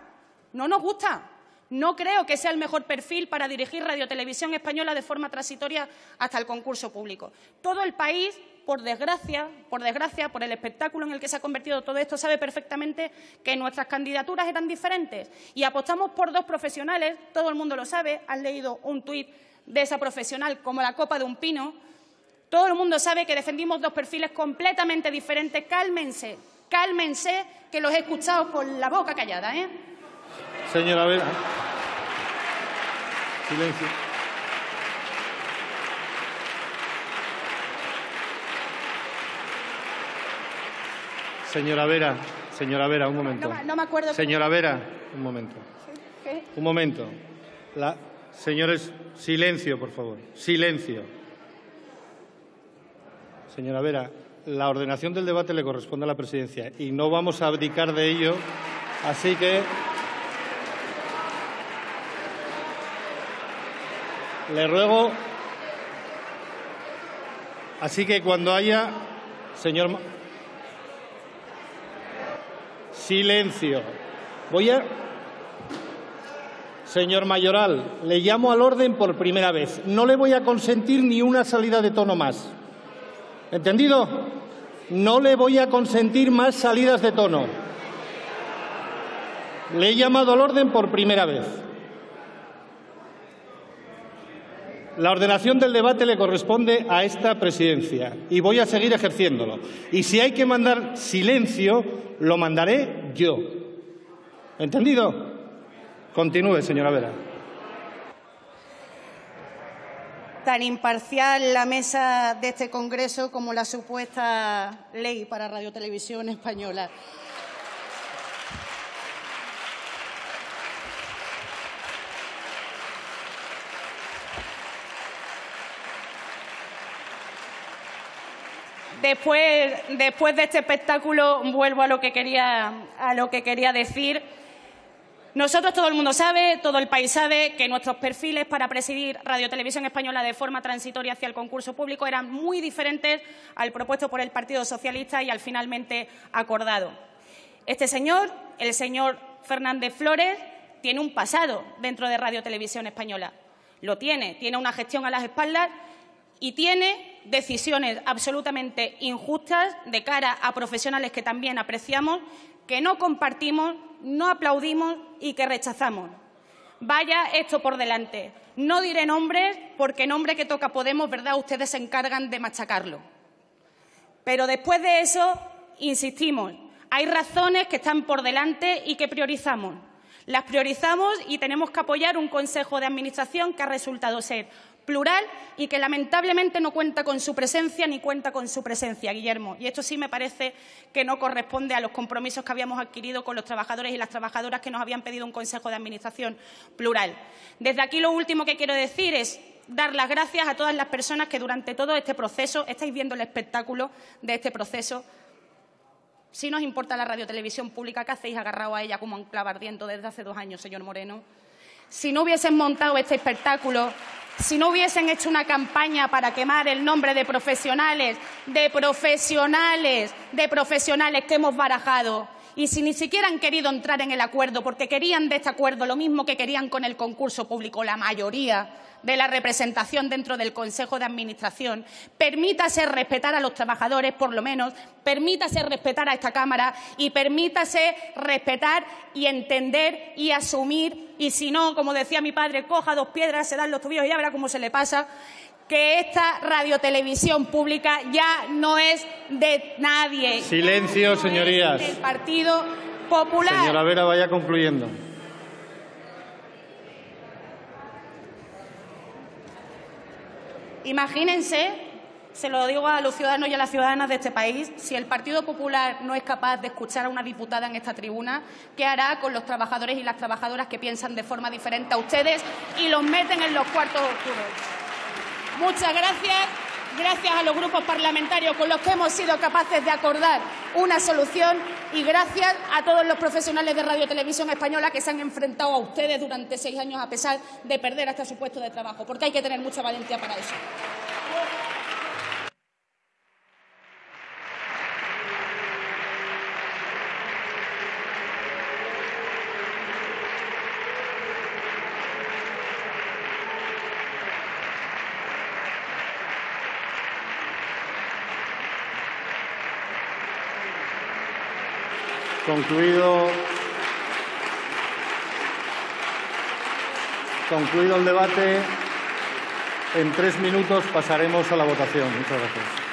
No nos gusta. No creo que sea el mejor perfil para dirigir Radio Televisión Española de forma transitoria hasta el concurso público. Todo el país, por desgracia, por el espectáculo en el que se ha convertido todo esto, sabe perfectamente que nuestras candidaturas eran diferentes y apostamos por dos profesionales, todo el mundo lo sabe, han leído un tuit de esa profesional como la copa de un pino, todo el mundo sabe que defendimos dos perfiles completamente diferentes. Cálmense, cálmense, que los he escuchado con la boca callada, ¿eh? Señora Vera. Silencio. Señora Vera, un momento. No me acuerdo. Señora Vera, un momento. ¿Qué? Un momento. Señores, silencio, por favor. Silencio. Señora Vera, la ordenación del debate le corresponde a la presidencia y no vamos a abdicar de ello, así que le ruego. Así que cuando haya, señor. Silencio. Señor Mayoral, le llamo al orden por primera vez. No le voy a consentir ni una salida de tono más. ¿Entendido? No le voy a consentir más salidas de tono. Le he llamado al orden por primera vez. La ordenación del debate le corresponde a esta presidencia y voy a seguir ejerciéndolo. Y si hay que mandar silencio, lo mandaré yo. ¿Entendido? Continúe, señora Vera. Tan imparcial la mesa de este Congreso como la supuesta ley para Radio Televisión Española. Después de este espectáculo vuelvo a lo que quería decir. Nosotros, todo el mundo sabe, todo el país sabe que nuestros perfiles para presidir Radio Televisión Española de forma transitoria hacia el concurso público eran muy diferentes al propuesto por el Partido Socialista y al finalmente acordado. Este señor, el señor Fernández Flores, tiene un pasado dentro de Radio Televisión Española. Lo tiene una gestión a las espaldas y tiene decisiones absolutamente injustas de cara a profesionales que también apreciamos, que no compartimos, no aplaudimos y que rechazamos. Vaya esto por delante. No diré nombres porque nombre que toca Podemos, ¿verdad? Ustedes se encargan de machacarlo. Pero después de eso, insistimos, hay razones que están por delante y que priorizamos. Las priorizamos y tenemos que apoyar un Consejo de Administración que ha resultado ser plural y que lamentablemente no cuenta con su presencia ni cuenta con su presencia, Guillermo. Y esto sí me parece que no corresponde a los compromisos que habíamos adquirido con los trabajadores y las trabajadoras que nos habían pedido un Consejo de Administración plural. Desde aquí lo último que quiero decir es dar las gracias a todas las personas que durante todo este proceso, estáis viendo el espectáculo de este proceso. Si nos importa la radiotelevisión pública, ¿qué hacéis agarrado a ella como a un clavo ardiendo desde hace 2 años, señor Moreno? Si no hubiesen montado este espectáculo, si no hubiesen hecho una campaña para quemar el nombre de profesionales que hemos barajado, y si ni siquiera han querido entrar en el acuerdo porque querían de este acuerdo lo mismo que querían con el concurso público, la mayoría de la representación dentro del Consejo de Administración, permítase respetar a los trabajadores, por lo menos, permítase respetar a esta Cámara y permítase respetar y entender y asumir, y si no, como decía mi padre, coja 2 piedras, se dan los tobillos y ya verá cómo se le pasa, que esta radiotelevisión pública ya no es de nadie. Silencio, señorías. Del Partido Popular. Señora Vera, vaya concluyendo. Imagínense, se lo digo a los ciudadanos y a las ciudadanas de este país, si el Partido Popular no es capaz de escuchar a una diputada en esta tribuna, ¿qué hará con los trabajadores y las trabajadoras que piensan de forma diferente a ustedes y los meten en los cuartos oscuros? Muchas gracias. Gracias a los grupos parlamentarios con los que hemos sido capaces de acordar una solución y gracias a todos los profesionales de Radio Televisión Española que se han enfrentado a ustedes durante 6 años a pesar de perder hasta su puesto de trabajo, porque hay que tener mucha valentía para eso. Concluido el debate, en 3 minutos pasaremos a la votación. Muchas gracias.